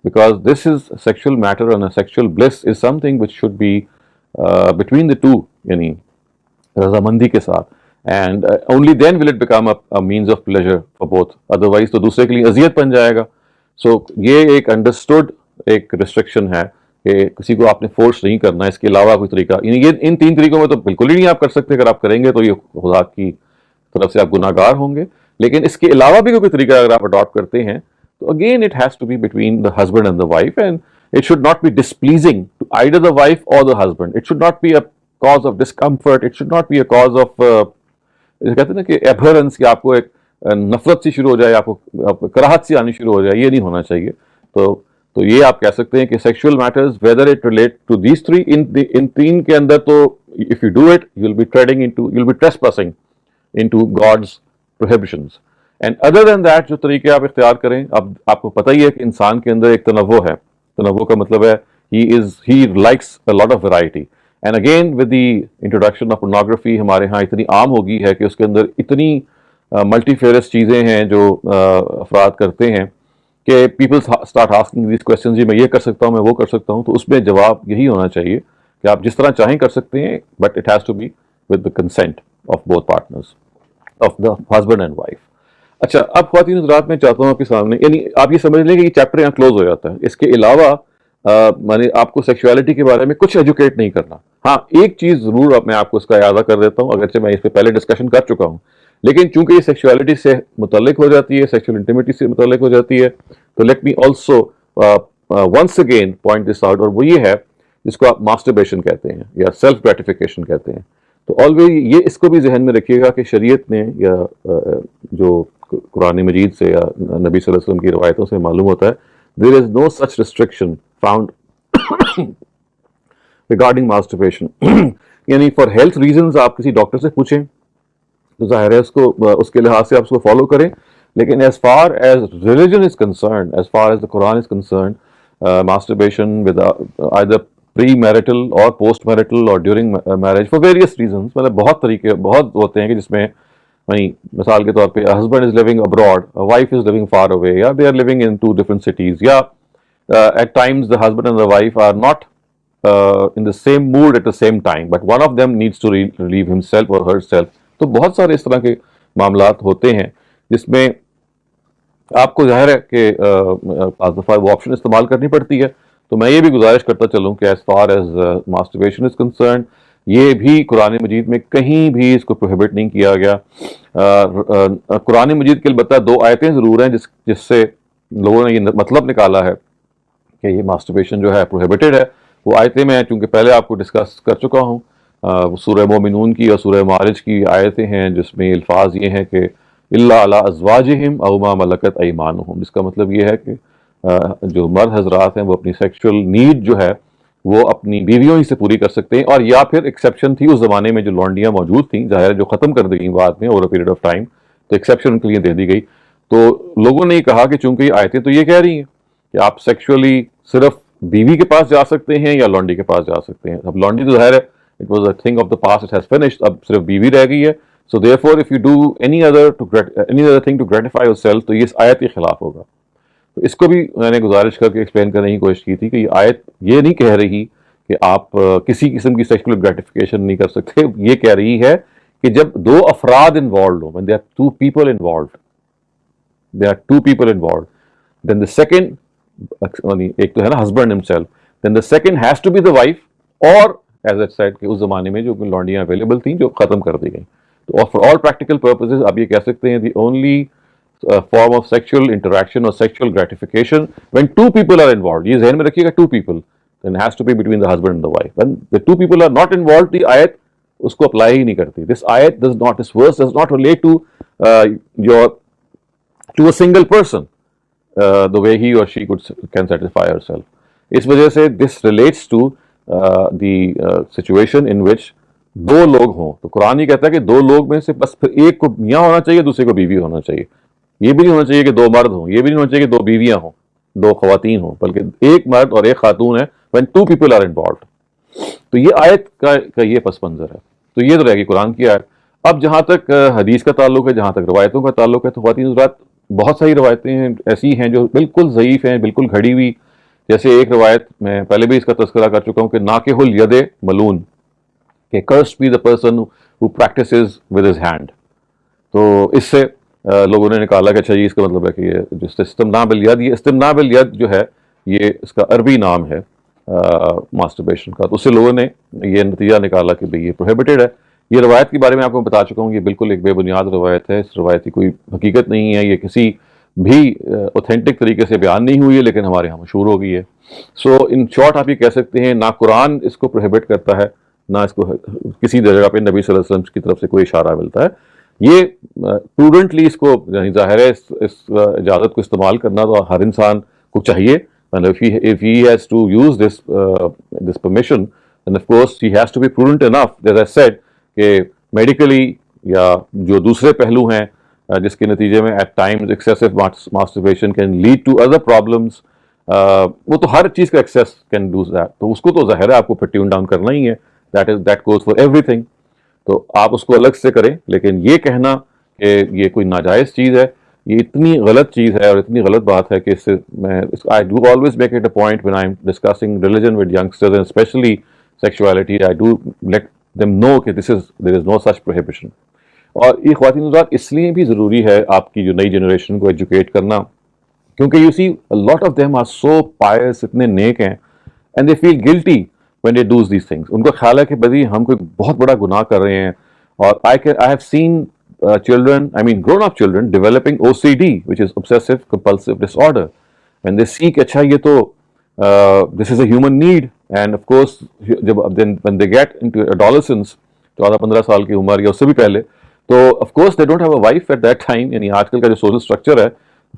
because this is sexual matter and a sexual bliss is something which should be between the two، یعنی رضامندی کے ساتھ. And only then will it become a means of pleasure for both. Otherwise تو دوسرے کے لیے اذیت بن جائے گا. So یہ ایک انڈرسٹوڈ ایک ریسٹرکشن ہے کہ کسی کو آپ نے فورس نہیں کرنا. اس کے علاوہ کوئی طریقہ، یعنی یہ ان تین طریقوں میں تو بالکل ہی نہیں آپ کر سکتے. اگر آپ کریں گے تو یہ خدا کی طرف سے آپ گناہ گار ہوں گے. لیکن اس کے علاوہ بھی کوئی طریقہ اگر آپ اڈاپٹ کرتے ہیں تو again it has to be between the husband and the wife, and it should not be displeasing to either the wife or the husband. It should not be a cause of discomfort. It should not be a cause of کہتے ہیں نا کہ ایبھرنس، کہ آپ کو ایک نفرت سی شروع ہو جائے، آپ کو کراہت سی آنی شروع ہو جائے. یہ نہیں ہونا چاہیے. تو یہ آپ کہہ سکتے ہیں کہ sexual matters whether it relate to these three, ان تین کے اندر تو if you do it you will be trading into, you will be trespassing into God's prohibitions. And other than that جو طریقے آپ اختیار کریں، اب آپ کو پتہ ہی ہے کہ انسان کے اندر ایک تنوع ہے. تنوع کا مطلب ہے he likes a lot of variety. And again with the introduction of pornography ہمارے ہاں اتنی عام ہو گئی ہے کہ اس کے اندر اتنی ملٹی فیرس چیزیں ہیں جو افراد کرتے ہیں کہ people start asking these questions, جی میں یہ کر سکتا ہوں، میں وہ کر سکتا ہوں. تو اس میں جواب یہی ہونا چاہیے کہ آپ جس طرح چاہیں کر سکتے ہیں، but it has to be with the consent of both partners, of the husband and wife. اچھا اب خواتین حضرات میں چاہتا ہوں آپ کے سامنے، یعنی آپ یہ سمجھ لیں کہ یہ چیپٹر یہاں کلوز ہو جاتا ہے. اس کے علاوہ میں نے آپ کو سیکشولیٹی کے بارے میں کچھ ایجوکیٹ نہیں کرنا. ہاں ایک چیز ضرور میں آپ کو اس کا اعادہ کر دیتا ہوں، اگرچہ میں اس پہ پہلے ڈسکشن کر چکا ہوں، لیکن چونکہ یہ سیکشولیٹی سے متعلق ہو جاتی ہے، سیکشول انٹیمیٹی سے متعلق ہو جاتی ہے، تو let me also once again point this out. اور وہ یہ ہے جس کو آپ ماسٹربیشن کہتے ہیں یا سیلف گریٹیفیکیشن کہتے ہیں. تو آلویز یہ اس کو بھی ذہن میں رکھیے گا کہ شریعت نے یا جو قرآن مجید سے یا نبی صلی اللہ علیہ وسلم کی روایتوں سے معلوم ہوتا ہے there is no such restriction found regarding masturbation. یعنی for health reasons آپ کسی ڈاکٹر سے پوچھیں تو ظاہر ہے اس کے لحاظ سے آپ اس کو فالو کریں. لیکن as far as religion is concerned, as far as the Quran is concerned, masturbation with either pre-marital or post-marital or during marriage for various reasons، مطلب بہت طریقے بہت ہوتے ہیں کہ جس میں مثال کے طور پہ husband is living abroad, a wife is living far away, یا they are living in two different cities, یا at times the husband and the wife are not in the same mood at the same time, but one of them needs to relieve himself or herself. تو بہت سارے اس طرح کے معاملات ہوتے ہیں جس میں آپ کو ظاہر ہے کہ بعض دفعہ وہ آپشن استعمال کرنی پڑتی ہے. تو میں یہ بھی گزارش کرتا چلوں کہ as far as masturbation is concerned یہ بھی قرآن مجید میں کہیں بھی اس کو پروہیبٹ نہیں کیا گیا. قرآن مجید کے البتہ دو آیتیں ضرور ہیں جس سے لوگوں نے یہ مطلب نکالا ہے کہ یہ ماسٹربیشن جو ہے پروہیبٹڈ ہے. وہ آیتیں میں چونکہ پہلے آپ کو ڈسکس کر چکا ہوں، سورہ مومنون کی اور سورہ معارج کی آیتیں ہیں جس میں الفاظ یہ ہیں کہ الا علی ازواجہم او ما ملکت ایمانہم، جس کا مطلب یہ ہے کہ جو مرد حضرات ہیں وہ اپنی سیکشول نیڈ جو ہے وہ اپنی بیویوں ہی سے پوری کر سکتے ہیں. اور یا پھر ایکسیپشن تھی اس زمانے میں جو لونڈیاں موجود تھیں، ظاہر جو ختم کر دی گئی بعد میں over a period of time, تو ایکسیپشن ان کے لیے دے دی گئی. تو لوگوں نے یہ کہا کہ چونکہ یہ آیتیں تو یہ کہہ رہی ہیں کہ آپ سیکشولی صرف بیوی کے پاس جا سکتے ہیں یا لانڈی کے پاس جا سکتے ہیں. اب لانڈی تو ظاہر ہے it was a thing of the past, it has finished, اب صرف بیوی رہ گئی ہے. So therefore if you do any other thing to gratify yourself, تو یہ اس آیت کے خلاف ہوگا. تو اس کو بھی میں نے گزارش کر کے ایکسپلین کرنے کی کوشش کی تھی کہ یہ آیت یہ نہیں کہہ رہی کہ آپ کسی قسم کی سیکشل گریٹیفیکیشن نہیں کر سکتے. یہ کہہ رہی ہے کہ جب دو افراد انوالوڈ ہوں, when there are two people involved, there are two people involved, then the second, ایک تو ہے نا husband himself, then the second has to be the wife, اور as I said کہ اس زمانے میں جو لانڈیاں اویلیبل تھیں جو ختم کر دی گئیں. تو for all practical purposes آپ یہ کہہ سکتے ہیں the only form of sexual interaction or sexual gratification when two people are involved, یہ ذہن میں رکھیے گا, two people, then it has to be between the husband and the wife. When the two people are not involved, the ayat اس کو اپلائی ہی نہیں کرتی. This ayat does not, this verse does not relate to to a single person the way he or she can satisfy herself. اس وجہ سے this relates to the situation in which دو لوگ ہوں. تو قرآن یہ کہتا ہے کہ دو لوگ میں سے بس پھر ایک کو میاں ہونا چاہیے, دوسرے کو بیوی ہونا چاہیے. یہ بھی نہیں ہونا چاہیے کہ دو مرد ہوں, یہ بھی نہیں ہونا چاہیے کہ دو بیویاں ہوں, دو خواتین ہوں, بلکہ ایک مرد اور ایک خاتون ہے when two people are involved. تو یہ آیت کا یہ پس منظر ہے. تو یہ تو رہے گی قرآن کی آیت. اب جہاں تک حدیث کا تعلق ہے, جہاں تک روایتوں کا تعلق ہے, تو خواتین حضرات بہت ساری روایتیں ہیں ایسی ہیں جو بالکل ضعیف ہیں, بالکل گھڑی ہوئی. جیسے ایک روایت میں پہلے بھی اس کا تذکرہ کر چکا ہوں کہ ناکح الید ملون, کہ cursed be the person who practices with his hand. تو اس سے لوگوں نے نکالا کہ اچھا جی اس کا مطلب ہے کہ یہ جو استمناء بالید, یہ استمناء بالید جو ہے یہ اس کا عربی نام ہے ماسٹربیشن کا. تو اس سے لوگوں نے یہ نتیجہ نکالا کہ بھئی یہ پروہیبٹڈ ہے. یہ روایت کے بارے میں آپ کو بتا چکا ہوں, یہ بالکل ایک بے بنیاد روایت ہے. اس روایت کی کوئی حقیقت نہیں ہے, یہ کسی بھی اوتھینٹک طریقے سے بیان نہیں ہوئی ہے, لیکن ہمارے یہاں مشہور ہو گئی ہے. سو ان شارٹ آپ یہ کہہ سکتے ہیں نہ قرآن اس کو پروہیبٹ کرتا ہے, نہ اس کو کسی جگہ پہ نبی صلی اللہ علیہ وسلم کی طرف سے کوئی اشارہ ملتا ہے. یہ پروڈنٹلی اس کو یعنی ظاہر ہے اس اجازت کو استعمال کرنا تو ہر انسان کو چاہیے. And if he has to use this permission, then of course he has to be prudent enough, as I said, کہ میڈیکلی یا جو دوسرے پہلو ہیں جس کے نتیجے میں at times excessive masturbation can lead to other problems, وہ تو ہر چیز کا ایکسیس can do that. تو اس کو تو ظاہر ہے آپ کو پھر ٹیون ڈاؤن کرنا ہی ہے. that goes for everything. تو آپ اس کو الگ سے کریں, لیکن یہ کہنا کہ یہ کوئی ناجائز چیز ہے, یہ اتنی غلط چیز ہے اور اتنی غلط بات ہے کہ اس سے میں I do always make it a point when I'm discussing religion with youngsters and especially sexuality, I do let them know کہ there is no such prohibition. اور یہ خواتین حضرات اس لیے بھی ضروری ہے آپ کی جو نئی جنریشن کو ایجوکیٹ کرنا, کیونکہ you see a lot of them are so pious, اتنے نیک ہیں, and they feel guilty when they do these things. ان کو خیال ہے کہ بھئی ہم کوئی بہت بڑا گناہ کر رہے ہیں. اور I have seen children, I mean grown-up children developing OCD, which is obsessive compulsive disorder, when they see کہ اچھا یہ تو this is a human need, and of course then when they get into adolescence, 14-15 سال کی عمر یا اس سے بھی پہلے, تو of course they don't have a wife at that time. یعنی آج کل کا جو social structure ہے,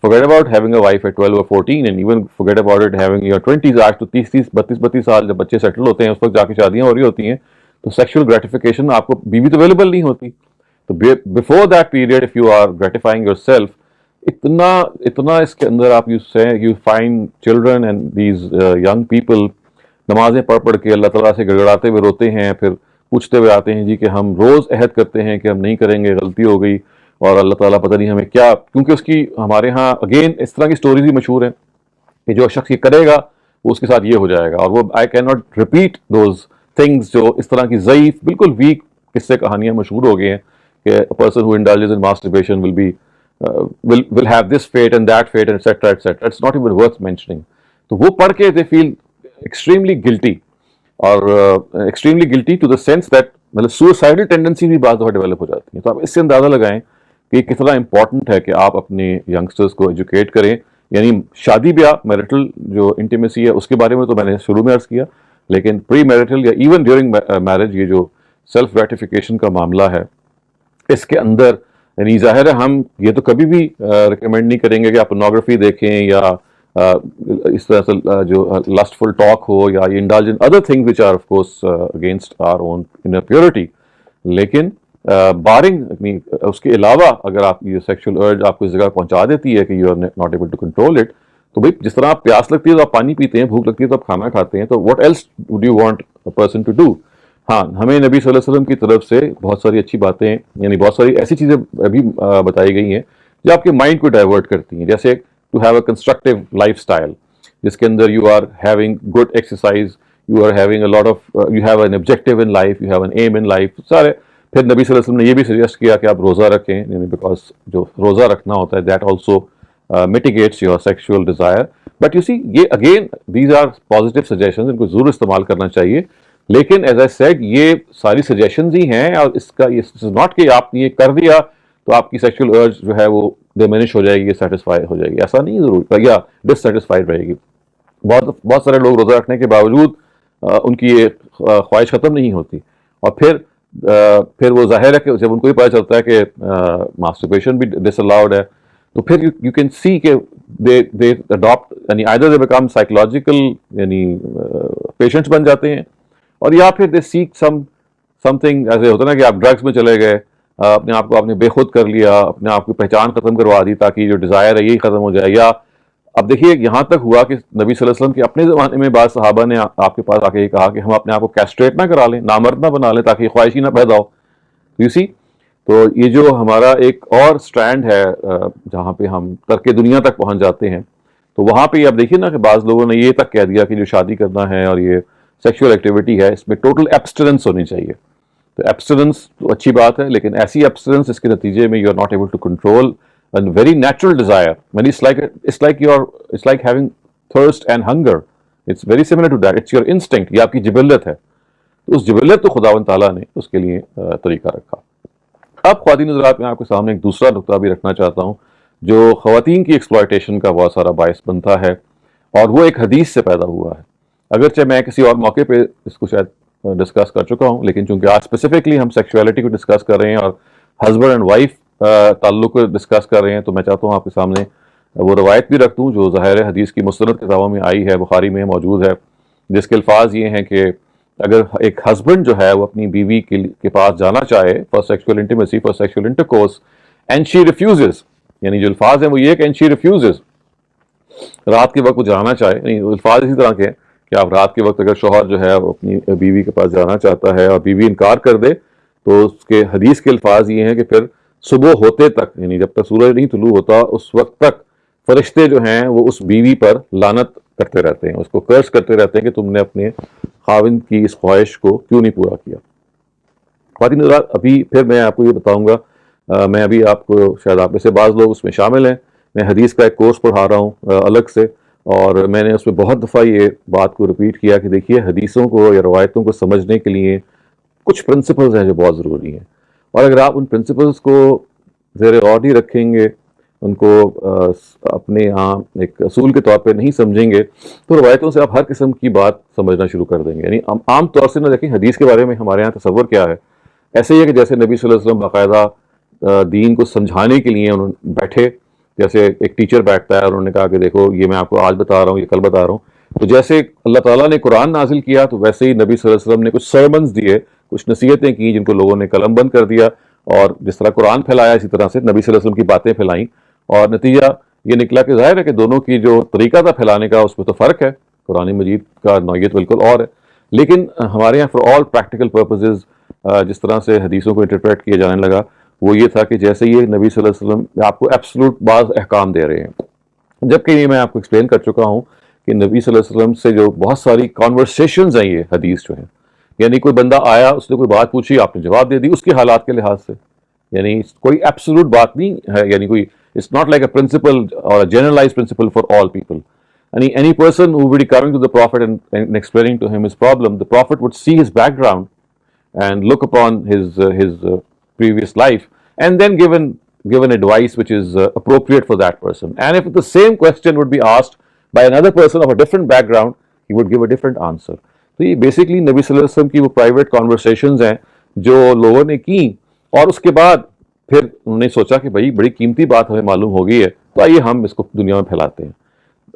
forget about having a wife at 12 or 14, and even forget about it having your 20s. آج تو 32 سال جب بچے سیٹل ہوتے ہیں اس وقت جا کے شادیاں ہو رہی ہوتی ہیں, تو سیکشل گریٹیفیکیشن آپ کو بیوی تو اویلیبل نہیں ہوتی. تو before that period if you are gratifying yourself, اتنا اس کے اندر آپ you find children and these young people نمازیں پڑھ کے اللہ تعالیٰ سے گڑگڑاتے ہوئے روتے ہیں, پھر پوچھتے ہوئے آتے ہیں جی کہ ہم روز عہد کرتے ہیں کہ ہم نہیں کریں گے, غلطی ہو گئی, اور اللہ تعالیٰ پتہ نہیں ہمیں کیا, کیونکہ اس کی ہمارے ہاں اگین اس طرح کی سٹوریز بھی مشہور ہیں کہ جو شخص یہ کرے گا وہ اس کے ساتھ یہ ہو جائے گا. اور وہ I cannot repeat those things, جو اس طرح کی ضعیف بالکل ویک قصے کہانیاں مشہور ہو گئی ہیں کہ a person who indulges in masturbation will have this fate and that fate and etc etc. It's not even worth mentioning. تو وہ پڑھ کے they feel extremely guilty, اور extremely guilty to the sense that مطلب suicidal tendency بھی بعض دفعہ ڈیولپ ہو جاتی ہیں. تو آپ اس سے اندازہ لگائیں کہ یہ کتنا امپورٹنٹ ہے کہ آپ اپنے ینگسٹرز کو ایجوکیٹ کریں. یعنی شادی بیاہ میرٹل جو انٹیمیسی ہے اس کے بارے میں تو میں نے شروع میں عرض کیا, لیکن پری میرٹل یا ایون ڈیورنگ میرج یہ جو سیلف گریٹیفیکیشن کا معاملہ ہے, اس کے اندر یعنی ظاہر ہے ہم یہ تو کبھی بھی ریکمینڈ نہیں کریں گے کہ آپ پورنوگرافی دیکھیں یا اس طرح سے جو لسٹفل ٹاک ہو یا indulge in other things which are of course against our own inner purity. لیکن بارنگ اس کے علاوہ اگر آپ یہ سیکشل ارج آپ کو اس جگہ پہنچا دیتی ہے کہ you are not able to control it, تو بھائی جس طرح آپ پیاس لگتی ہے تو آپ پانی پیتے ہیں, بھوک لگتی ہے تو آپ کھانا کھاتے ہیں, تو what else would you want a person to do. ہاں, ہمیں نبی صلی اللہ علیہ وسلم کی طرف سے بہت ساری اچھی باتیں, یعنی بہت ساری ایسی چیزیں ابھی بتائی گئی ہیں جو آپ کے مائنڈ کو ڈائیورٹ کرتی ہیں, جیسے to have a constructive lifestyle, جس کے اندر you are having good exercise, you are having a lot of, you have an objective in life, you have an aim in life, سارے. پھر نبی صلی اللہ علیہ وسلم نے یہ بھی سجیسٹ کیا کہ آپ روزہ رکھیں, یعنی بیکاز جو روزہ رکھنا ہوتا ہے that also mitigates your sexual desire. But you see, یہ again these are positive suggestions, ان کو ضرور استعمال کرنا چاہیے. لیکن as I said, یہ ساری suggestions ہی ہیں, اور اس کا یہ not کہ آپ نے یہ کر دیا تو آپ کی sexual urge جو ہے وہ diminish ہو جائے گی, satisfy ہو جائے گی, ایسا نہیں ضرور, یا dissatisfied رہے گی. بہت سارے لوگ روزہ رکھنے کے باوجود ان کی یہ خواہش ختم نہیں ہوتی, اور پھر وہ ظاہر ہے کہ جب ان کو بھی پتہ چلتا ہے کہ ماسٹربیشن بھی ڈس الاؤڈ ہے, تو پھر یو کین سی کہ they adopt, یعنی either they become psychological, یعنی پیشنٹس بن جاتے ہیں, اور یا پھر they seek something, ایسے ہوتا ہے نا کہ آپ ڈرگس میں چلے گئے, اپنے آپ کو آپ نے بے خود کر لیا, اپنے آپ کی پہچان ختم کروا دی تاکہ جو ڈیزائر ہے یہی ختم ہو جائے. یا اب دیکھیے یہاں تک ہوا کہ نبی صلی اللہ علیہ وسلم کے اپنے زمانے میں بعض صحابہ نے آپ کے پاس آ کے یہ کہا کہ ہم اپنے آپ کو کیسٹریٹ نہ کرا لیں, نامرد نہ بنا لیں تاکہ خواہش ہی نہ پیدا ہو. یو سی, تو یہ جو ہمارا ایک اور سٹرینڈ ہے جہاں پہ ہم ترک دنیا تک پہنچ جاتے ہیں, تو وہاں پہ اب دیکھیے نا کہ بعض لوگوں نے یہ تک کہہ دیا کہ جو شادی کرنا ہے اور یہ سیکشول ایکٹیویٹی ہے اس میں ٹوٹل ایبسٹیننس ہونی چاہیے. تو ایبسٹیننس تو اچھی بات ہے, لیکن ایسی ایبسٹیننس اس کے نتیجے میں you are not able to control a very natural desire. I mean, it's like having thirst and hunger. It's very similar to that. It's your instinct. یہ آپ کی جبلت ہے. تو اس جبلت تو خداوند تعالیٰ نے اس کے لیے طریقہ رکھا. اب خواتین حضرات, میں آپ کے سامنے ایک دوسرا نقطہ بھی رکھنا چاہتا ہوں جو خواتین کی ایکسپلائٹیشن کا بہت سارا باعث بنتا ہے, اور وہ ایک حدیث سے پیدا ہوا ہے. اگرچہ میں کسی اور موقع پہ اس کو شاید ڈسکس کر چکا ہوں, لیکن چونکہ آج اسپیسیفکلی ہم سیکشولیٹی کو ڈسکس کر رہے ہیں اور ہسبینڈ اینڈ وائف تعلق کو ڈسکس کر رہے ہیں, تو میں چاہتا ہوں آپ کے سامنے وہ روایت بھی رکھ دوں جو ظاہر حدیث کی مستند کتابوں میں آئی ہے, بخاری میں موجود ہے, جس کے الفاظ یہ ہیں کہ اگر ایک ہسبینڈ جو ہے وہ اپنی بیوی کے پاس جانا چاہے for sexual intimacy, for sexual intercourse, and she refuses, یعنی جو الفاظ ہیں وہ یہ کہ اینڈ شی ریفیوزز, رات کے وقت وہ جانا چاہے, یعنی الفاظ اسی طرح کے کہ آپ رات کے وقت اگر شوہر جو ہے وہ اپنی بیوی کے پاس جانا چاہتا ہے اور بیوی انکار کر دے, تو اس کے حدیث کے الفاظ یہ ہیں کہ پھر صبح ہوتے تک, یعنی جب تک سورج نہیں طلوع ہوتا اس وقت تک فرشتے جو ہیں وہ اس بیوی پر لعنت کرتے رہتے ہیں, اس کو کرس کرتے رہتے ہیں کہ تم نے اپنے خاوند کی اس خواہش کو کیوں نہیں پورا کیا. خواتین حضرات, ابھی پھر میں آپ کو یہ بتاؤں گا, میں ابھی آپ کو شاید آپ میں سے بعض لوگ اس میں شامل ہیں, میں حدیث کا ایک کورس پڑھا رہا ہوں الگ سے, اور میں نے اس میں بہت دفعہ یہ بات کو رپیٹ کیا کہ دیکھیے حدیثوں کو یا روایتوں کو سمجھنے کے لیے کچھ پرنسپلز ہیں جو بہت ضروری ہیں, اور اگر آپ ان پرنسپلز کو زیر غور نہیں رکھیں گے, ان کو اپنے یہاں ایک اصول کے طور پہ نہیں سمجھیں گے, تو روایتوں سے آپ ہر قسم کی بات سمجھنا شروع کر دیں گے. یعنی عام طور سے نہ دیکھیں حدیث کے بارے میں ہمارے یہاں تصور کیا ہے, ایسے ہی ہے کہ جیسے نبی صلی اللہ علیہ وسلم باقاعدہ دین کو سمجھانے کے لیے انہوں بیٹھے, جیسے ایک ٹیچر بیٹھتا ہے اور انہوں نے کہا کہ دیکھو یہ میں آپ کو آج بتا رہا ہوں, یہ کل بتا رہا ہوں. تو جیسے اللہ تعالیٰ نے قرآن نازل کیا تو ویسے ہی نبی صلی اللہ علیہ وسلم نے کچھ سرمنز دیے, کچھ نصیحتیں کی جن کو لوگوں نے قلم بند کر دیا, اور جس طرح قرآن پھیلایا اسی طرح سے نبی صلی اللہ علیہ وسلم کی باتیں پھیلائیں, اور نتیجہ یہ نکلا کہ ظاہر ہے کہ دونوں کی جو طریقہ تھا پھیلانے کا اس میں تو فرق ہے, قرآن مجید کا نوعیت بالکل اور ہے, لیکن ہمارے یہاں فار آل پریکٹیکل پرپزز جس طرح سے حدیثوں کو انٹرپریٹ کیا جانے لگا وہ یہ تھا کہ جیسے یہ نبی صلی اللہ علیہ وسلم آپ کو ایبسولوٹ بعض احکام دے رہے ہیں, جبکہ یہ میں آپ کو ایکسپلین کر چکا ہوں کہ نبی صلی اللہ علیہ وسلم سے جو بہت ساری کانورسیشنز ہیں, یہ حدیث جو ہیں, یعنی کوئی بندہ آیا, اس نے کوئی بات پوچھی, آپ نے جواب دے دی اس کے حالات کے لحاظ سے, یعنی کوئی ایبسولوٹ بات نہیں ہے, یعنی کوئی it's not like a principle or a generalized principle for all people. Any person who would be coming to the Prophet and explaining to him his problem, the Prophet would see his background and look upon his previous life and then given advice which is appropriate for that person. And if the same question would be asked by another person of a different background, he would give a different answer. تو یہ بیسکلی نبی صلی اللہ علیہ وسلم کی وہ پرائیویٹ کانورسیشنز ہیں جو لوگوں نے کی, اور اس کے بعد پھر انہوں نے سوچا کہ بھائی بڑی قیمتی بات ہمیں معلوم ہو گئی ہے, تو آئیے ہم اس کو دنیا میں پھیلاتے ہیں.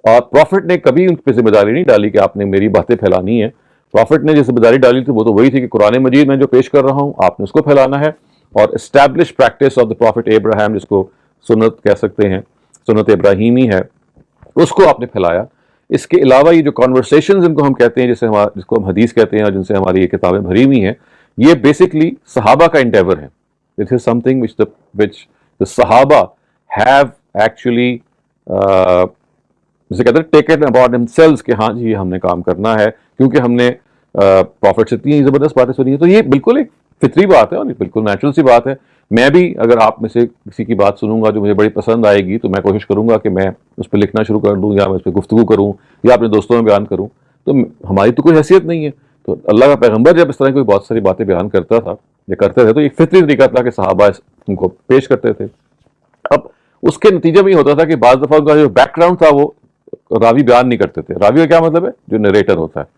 اور پروفٹ نے کبھی ان پہ ذمہ داری نہیں ڈالی کہ آپ نے میری باتیں پھیلانی ہیں. پروفٹ نے جو ذمہ داری ڈالی تھی وہ تو وہی تھی کہ قرآن مجید میں جو پیش کر رہا ہوں آپ نے اس کو پھیلانا ہے, اور establish practice of the prophet Ibrahim, جس کو سنت کہہ سکتے ہیں, سنت ابراہیمی ہے, اس کو آپ نے پھیلایا. اس کے علاوہ یہ جو کانورسیشنز ان کو ہم کہتے ہیں جس کو ہم حدیث کہتے ہیں اور جن سے ہماری یہ کتابیں بھری ہوئی ہیں, یہ بیسکلی صحابہ کا انڈیور ہے. دس is something which the صحابہ have actually جسے کہتے ہیں ٹیکن اباؤٹ themselves کہ ہاں جی ہم نے کام کرنا ہے کیونکہ ہم نے پروفٹ سے اتنی زبردست باتیں سنی ہیں. تو یہ بالکل ایک فطری بات ہے اور بالکل نیچرل سی بات ہے. میں بھی اگر آپ میں سے کسی کی بات سنوں گا جو مجھے بڑی پسند آئے گی تو میں کوشش کروں گا کہ میں اس پہ لکھنا شروع کر دوں یا میں اس پہ گفتگو کروں یا اپنے دوستوں میں بیان کروں. تو ہماری تو کوئی حیثیت نہیں ہے. تو اللہ کا پیغمبر جب اس طرح کی بہت ساری باتیں بیان کرتا تھا یا کرتے تھے تو ایک فطری طریقہ تھا کہ صحابہ ان کو پیش کرتے تھے. اب اس کے نتیجے میں یہ ہوتا تھا کہ بعض دفعہ ان کا جو بیک گراؤنڈ تھا وہ راوی بیان نہیں کرتے تھے. راوی کا کیا مطلب ہے؟ جو نریٹر ہوتا ہے.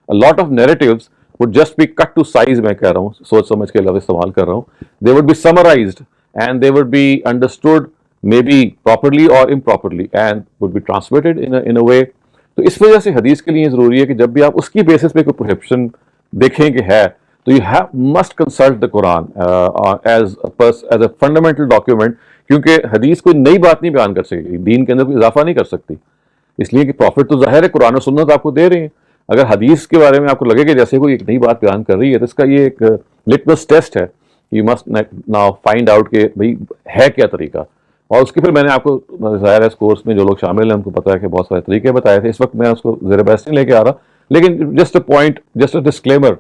A lot of narratives would just be cut to size, میں کہہ رہا ہوں, سوچ سمجھ کے لفظ استعمال کر رہا ہوں. They would be summarized and they would be understood maybe properly or improperly and would be transmitted in a way. تو اس وجہ سے حدیث کے لیے ضروری ہے کہ جب بھی آپ اس کی بیسس پہ کوئی پروہیبشن دیکھیں کہ ہے تو you must consult the Quran as a fundamental document, کیونکہ حدیث کوئی نئی بات نہیں بیان کر سکے گی, دین کے اندر کوئی اضافہ نہیں کر سکتی, اس لیے کہ پروفٹ تو ظاہر ہے قرآن و سنت آپ کو دے رہے ہیں. اگر حدیث کے بارے میں آپ کو لگے کہ جیسے کوئی ایک نئی بات بیان کر رہی ہے تو اس کا یہ ایک لٹمس ٹیسٹ ہے. You must now find out کہ بھائی ہے کیا طریقہ. اور اس کے پھر میں نے آپ کو ظاہر ہے اس کورس میں جو لوگ شامل ہیں ان کو پتا ہے کہ بہت سارے طریقے بتائے تھے. اس وقت میں اس کو زیر بحث نہیں لے کے آ رہا, لیکن just a disclaimer,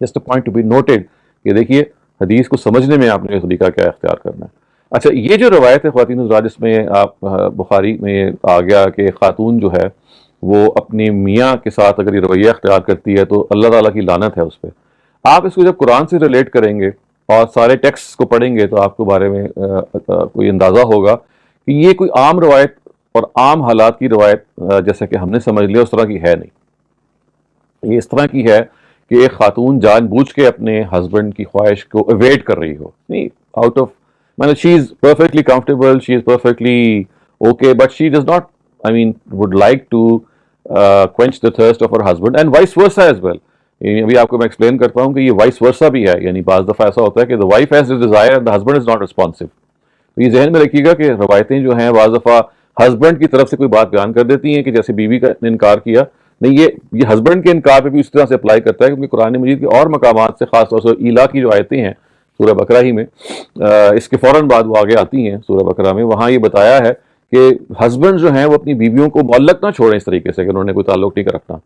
just a point to be noted کہ دیکھیے حدیث کو سمجھنے میں آپ نے یہ طریقہ کیا اختیار کرنا ہے. اچھا, یہ جو روایت ہے خواتین حضرات جس میں آپ بخاری میں آ گیا کہ خاتون جو ہے وہ اپنی میاں کے ساتھ اگر یہ رویہ اختیار کرتی ہے تو اللہ تعالیٰ کی لعنت ہے اس پہ. آپ اس کو جب قرآن سے ریلیٹ کریں گے اور سارے ٹیکسٹ کو پڑھیں گے تو آپ کو بارے میں کوئی اندازہ ہوگا کہ یہ کوئی عام روایت اور عام حالات کی روایت جیسا کہ ہم نے سمجھ لیا اس طرح کی ہے نہیں. یہ اس طرح کی ہے کہ ایک خاتون جان بوجھ کے اپنے ہسبینڈ کی خواہش کو اویڈ کر رہی ہو. نہیں, آؤٹ آف مطلب she is perfectly comfortable, she is perfectly okay, but she does not would like to quench the thirst of her husband and vice versa as well. ابھی آپ کو میں ایکسپلین کرتا ہوں کہ یہ وائس ورسا بھی ہے, یعنی بعض دفعہ ایسا ہوتا ہے کہ the wife has a desire and the husband is not responsive. تو یہ ذہن میں رکھیے گا کہ روایتیں جو ہیں بعض دفعہ ہسبینڈ کی طرف سے کوئی بات بیان کر دیتی ہیں کہ جیسے بیوی کا نے انکار کیا, نہیں یہ ہسبینڈ کے انکار پہ بھی اس طرح سے اپلائی کرتا ہے, کیونکہ قرآن مجید کے اور مقامات سے خاص طور سے ایلا کی جو آیتیں ہیں سورہ بقرہ ہی میں, اس کے فوراً بعد وہ آگے آتی ہیں سورہ بقرہ میں, وہاں یہ بتایا ہے کہ ہسبینڈ جو ہیں وہ اپنی بیویوں کو معلق نہ چھوڑیں اس طریقے سے کہ انہوں نے کوئی تعلق نہیں رکھنا.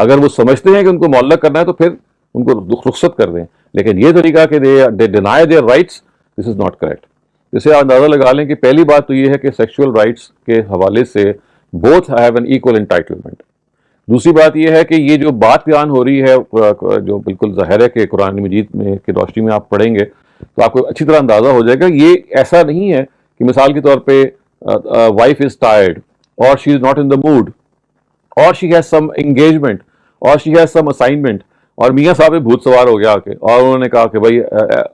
اگر وہ سمجھتے ہیں کہ ان کو معلق کرنا ہے تو پھر ان کو رخصت کر دیں, لیکن یہ طریقہ کہ they deny their rights, this is not correct. اسے آپ اندازہ لگا لیں کہ پہلی بات تو یہ ہے کہ سیکشول رائٹس کے حوالے سے both have an equal entitlement. دوسری بات یہ ہے کہ یہ جو بات بیان ہو رہی ہے جو بالکل ظاہر ہے کہ قرآن مجید میں کی روشنی میں آپ پڑھیں گے تو آپ کو اچھی طرح اندازہ ہو جائے گا. یہ ایسا نہیں ہے کہ مثال کے طور پہ wife is tired or she is not in the mood or she has some engagement or she has some assignment, اور میاں صاحب بھوت سوار ہو گیا آ کے اور انہوں نے کہا کہ بھائی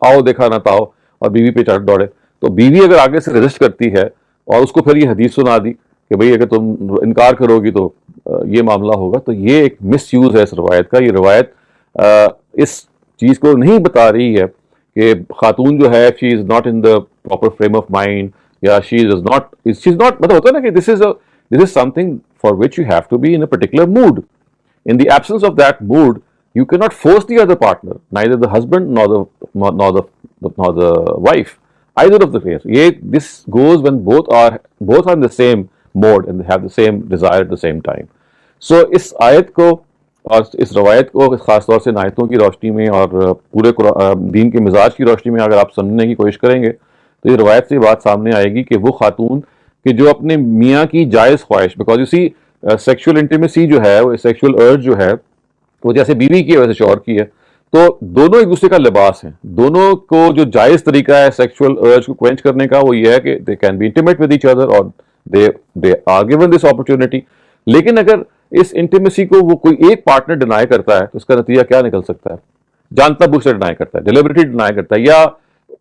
آؤ دیکھا نہ تاؤ, اور بیوی پہ چڑھ دوڑے. تو بیوی اگر آگے سے رجسٹ کرتی ہے اور اس کو پھر یہ حدیث سنا دی کہ بھئی اگر تم انکار کرو گی تو یہ معاملہ ہوگا, تو یہ ایک مس یوز ہے اس روایت کا. یہ روایت اس چیز کو نہیں بتا رہی ہے کہ خاتون جو ہے she is not in the proper frame of mind یا she is not مطلب ہوتا ہے نا کہ this is something for which you have to be in a particular mood. In the absence of that mood, you cannot force the other partner, neither the husband nor the wife, either of the case. This goes when both are in the same mode and they have the same desire at the same time. So اس آیت کو اور اس روایت کو خاص طور سے آیتوں کی روشنی میں اور پورے دین کے مزاج کی روشنی میں اگر آپ سمجھنے کی کوشش کریں گے تو یہ روایت سے بات سامنے آئے گی کہ وہ خاتون کہ جو اپنے میاں کی جائز خواہش, because you see sexual intimacy جو ہے وہ سیکشول ارج جو ہے وہ جیسے بیوی کی ہے ویسے شوہر کی ہے, تو دونوں ایک دوسرے کا لباس ہیں. دونوں کو جو جائز طریقہ ہے سیکشول ارج کو کوینچ کرنے کا وہ یہ ہے کہ they can be intimate with each other اور they are given this opportunity. لیکن اگر اس انٹیمیسی کو وہ کوئی ایک پارٹنر ڈینائی کرتا ہے تو اس کا نتیجہ کیا نکل سکتا ہے؟ جانتا بوجھ سے ڈینائی کرتا ہے, ڈیلیبریٹلی ڈینائی کرتا ہے, یا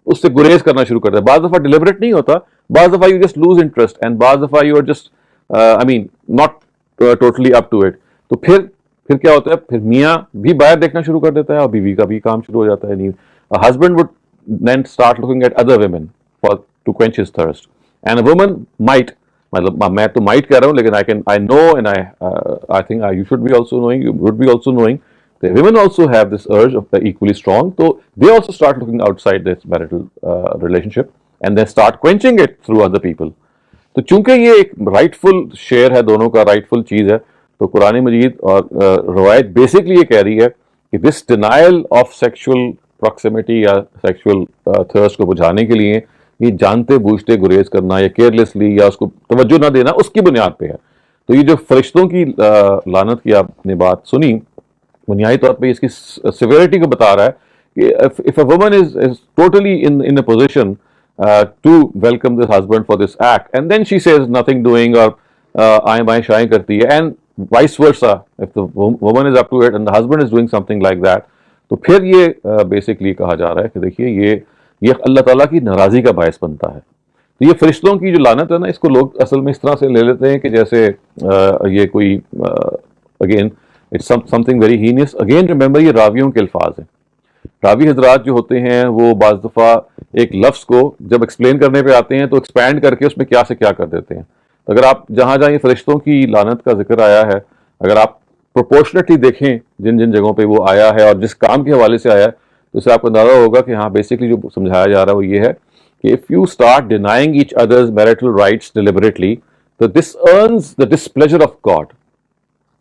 اس سے گریز کرنا شروع کرتا ہے. بعض دفعہ ڈیلیبریٹ نہیں ہوتا, بعض دفعہ you just lose interest and بعض دفعہ you are just not totally up to it. تو پھر کیا ہوتا ہے, پھر میاں بھی باہر دیکھنا شروع کر دیتا ہے اور بیوی کا بھی کام شروع ہو جاتا ہے. Husband would then start looking at other women to quench his thirst, and a woman might مطلب میں تو مائٹ کہہ رہا ہوں لیکن I know and I think you should be also knowing, you would be also knowing that women also have this urge of equally strong, so they also start looking outside this marital relationship and then start quenching it through other people. تو چونکہ یہ ایک رائٹ فل شیئر ہے، دونوں کا رائٹ فل چیز ہے، تو قرآن مجید اور روایت بیسکلی یہ کہہ رہی ہے کہ دس ڈینائل آف سیکشول پراکسیمیٹی یا سیکشول تھرسٹ کو بجھانے کے لیے یہ جانتے بوجھتے گریز کرنا یا کیئرلیسلی یا اس کو توجہ نہ دینا اس کی بنیاد پہ ہے. تو یہ جو فرشتوں کی لعنت کی آپ نے بات سنی، بنیادی طور پہ اس کی سیویرٹی کو بتا رہا ہے کہ if a woman is totally in a position to welcome this husband for this act and then she says nothing doing اور آئیں بائیں شائیں کرتی ہے and vice versa if the woman is up to it and the husband is doing something like that، تو پھر یہ بیسکلی کہا جا رہا ہے کہ دیکھیے یہ اللہ تعالیٰ کی ناراضی کا باعث بنتا ہے. تو یہ فرشتوں کی جو لعنت ہے نا، اس کو لوگ اصل میں اس طرح سے لے لیتے ہیں کہ جیسے یہ کوئی again it's something very heinous. Again remember یہ راویوں کے الفاظ ہیں. راوی حضرات جو ہوتے ہیں وہ بعض دفعہ ایک لفظ کو جب ایکسپلین کرنے پہ آتے ہیں تو ایکسپینڈ کر کے اس میں کیا سے کیا کر دیتے ہیں. اگر آپ جہاں جہاں یہ فرشتوں کی لعنت کا ذکر آیا ہے، اگر آپ پروپورشنٹلی دیکھیں جن جن جگہوں پہ وہ آیا ہے اور جس کام کے حوالے سے آیا ہے، تو اس سے آپ کو اندازہ ہوگا کہ ہاں بیسکلی جو سمجھایا جا رہا ہے وہ یہ ہے کہ if you start denying each other's marital rights deliberately, so this earns the displeasure of God.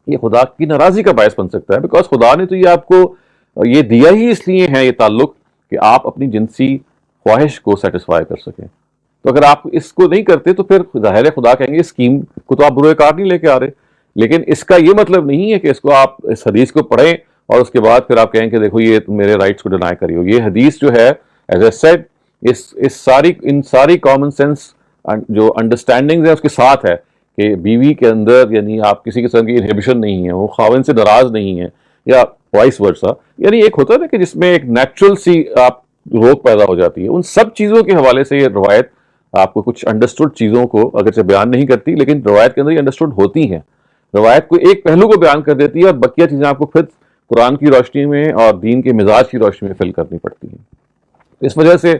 یہ خدا کی ناراضی کا باعث بن سکتا ہے، بیکاز خدا نے تو یہ آپ کو یہ دیا ہی اس لیے ہے یہ تعلق کہ آپ اپنی جنسی خواہش کو سیٹسفائی کر سکیں. تو اگر آپ اس کو نہیں کرتے تو پھر ظاہر ہے خدا کہیں گے اسکیم کو تو آپ برے کار نہیں لے کے آ رہے. لیکن اس کا یہ مطلب نہیں ہے کہ اس کو آپ اس حدیث کو پڑھیں اور اس کے بعد پھر آپ کہیں کہ دیکھو یہ تم میرے رائٹس کو ڈینائی کری ہو. یہ حدیث جو ہے ایز اے سیڈ ان ساری کامن سینس جو انڈرسٹینڈنگ ہے اس کے ساتھ ہے کہ بیوی کے اندر یعنی آپ کسی قسم کی انہیبیشن نہیں ہے، وہ خاوند سے ناراض نہیں ہے یا وائس ورسا. یعنی ایک ہوتا ہے نا کہ جس میں ایک نیچرل سی آپ روک پیدا ہو جاتی ہے. ان سب چیزوں کے حوالے سے یہ روایت آپ کو کچھ انڈرسٹوڈ چیزوں کو اگرچہ بیان نہیں کرتی لیکن روایت کے اندر یہ انڈرسٹوڈ ہوتی ہیں. روایت کو ایک پہلو کو بیان کر دیتی ہے اور بقیہ چیزیں آپ کو پھر قرآن کی روشنی میں اور دین کے مزاج کی روشنی میں فل کرنی پڑتی ہیں. اس وجہ سے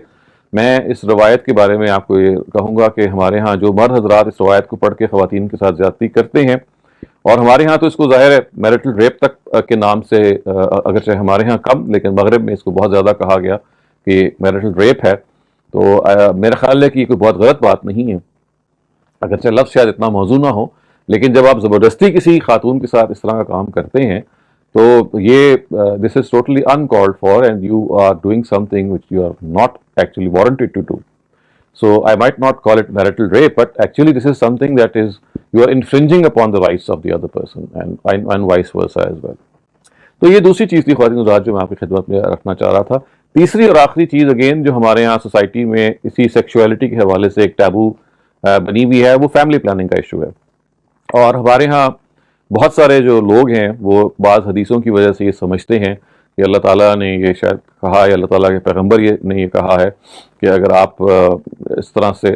میں اس روایت کے بارے میں آپ کو یہ کہوں گا کہ ہمارے ہاں جو مرد حضرات اس روایت کو پڑھ کے خواتین کے ساتھ زیادتی کرتے ہیں، اور ہمارے ہاں تو اس کو ظاہر ہے میرٹل ریپ تک کے نام سے اگرچہ ہمارے ہاں کم لیکن مغرب میں اس کو بہت زیادہ کہا گیا کہ میرٹل ریپ ہے. تو میرا خیال ہے کہ یہ کوئی بہت غلط بات نہیں ہے، اگرچہ لفظ شاید اتنا موزوں نہ ہو، لیکن جب آپ زبردستی کسی خاتون کے ساتھ اس طرح کا کام کرتے ہیں تو یہ this is totally uncalled for and you are doing something which you are not actually warranted to do. So I might not call it marital rape, but actually this is something that is you are infringing upon the rights of the other person and vice versa as well. تو یہ دوسری چیز تھی خواتین حضرات جو میں آپ کی خدمت میں رکھنا چاہ رہا تھا. تیسری اور آخری چیز اگین جو ہمارے ہاں سوسائٹی میں اسی سیکشولیٹی کے حوالے سے ایک ٹیبو بنی ہوئی ہے، وہ فیملی پلاننگ کا ایشو ہے. اور ہمارے ہاں بہت سارے جو لوگ ہیں وہ بعض حدیثوں کی وجہ سے یہ سمجھتے ہیں کہ اللہ تعالیٰ نے یہ شاید کہا ہے، اللہ تعالیٰ کے پیغمبر نے یہ کہا ہے کہ اگر آپ اس طرح سے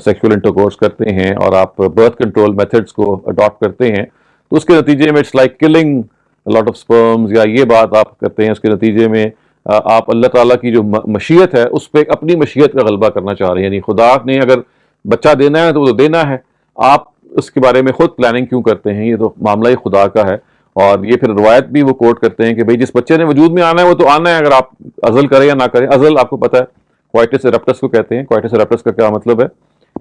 سیکشول انٹرکورس کرتے ہیں اور آپ برتھ کنٹرول میتھڈس کو اڈاپٹ کرتے ہیں تو اس کے نتیجے میں it's like killing lot of sperms, یا یہ بات آپ کرتے ہیں اس کے نتیجے میں آپ اللہ تعالیٰ کی جو مشیت ہے اس پہ اپنی مشیت کا غلبہ کرنا چاہ رہے ہیں. یعنی خدا نے اگر بچہ دینا ہے تو وہ تو دینا ہے، آپ اس کے بارے میں خود پلاننگ کیوں کرتے ہیں؟ یہ تو معاملہ ہی خدا کا ہے. اور یہ پھر روایت بھی وہ کوٹ کرتے ہیں کہ بھئی جس بچے نے وجود میں آنا ہے وہ تو آنا ہے، اگر آپ ازل کریں یا نہ کریں. ازل آپ کو پتہ ہے کوائٹس ایرپٹس کو کہتے ہیں. کوائٹس ایرپٹس کا کیا مطلب ہے؟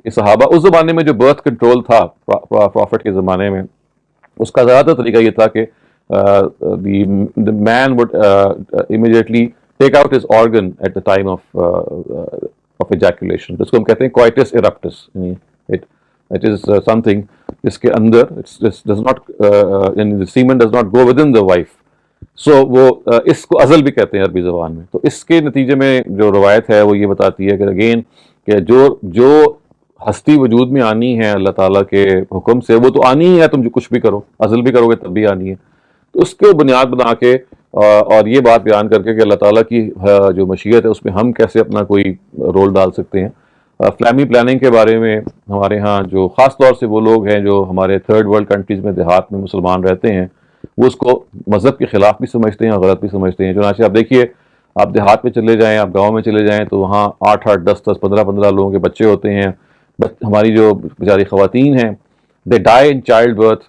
کہ صحابہ اس زمانے میں جو برتھ کنٹرول تھا پروفٹ کے زمانے میں، اس کا زیادہ طریقہ یہ تھا کہ the man would immediately take out his organ at the time of ejaculation. اس کو ہم کہتے ہیں کوائٹس ایرپٹس. It is something جس کے اندر does not the semen does not go within the wife. So وہ اس کو ازل بھی کہتے ہیں عربی زبان میں. تو اس کے نتیجے میں جو روایت ہے وہ یہ بتاتی ہے کہ اگین کہ جو ہستی وجود میں آنی ہے اللہ تعالیٰ کے حکم سے وہ تو آنی ہی ہے، تم جو کچھ بھی کرو، ازل بھی کرو گے تب بھی آنی ہے. تو اس کو بنیاد بنا کے اور یہ بات بیان کر کے کہ اللہ تعالیٰ کی جو مشیت ہے اس میں ہم کیسے اپنا کوئی رول ڈال سکتے ہیں. فیملی پلاننگ کے بارے میں ہمارے ہاں جو خاص طور سے وہ لوگ ہیں جو ہمارے تھرڈ ورلڈ کنٹریز میں دیہات میں مسلمان رہتے ہیں، وہ اس کو مذہب کے خلاف بھی سمجھتے ہیں اور غلط بھی سمجھتے ہیں. چنانچہ آپ دیکھیے، آپ دیہات میں چلے جائیں، آپ گاؤں میں چلے جائیں تو وہاں 8-8 10-10 15-15 لوگوں کے بچے ہوتے ہیں. ہماری جو بیچاری خواتین ہیں دے ڈائی ان چائلڈ برتھ،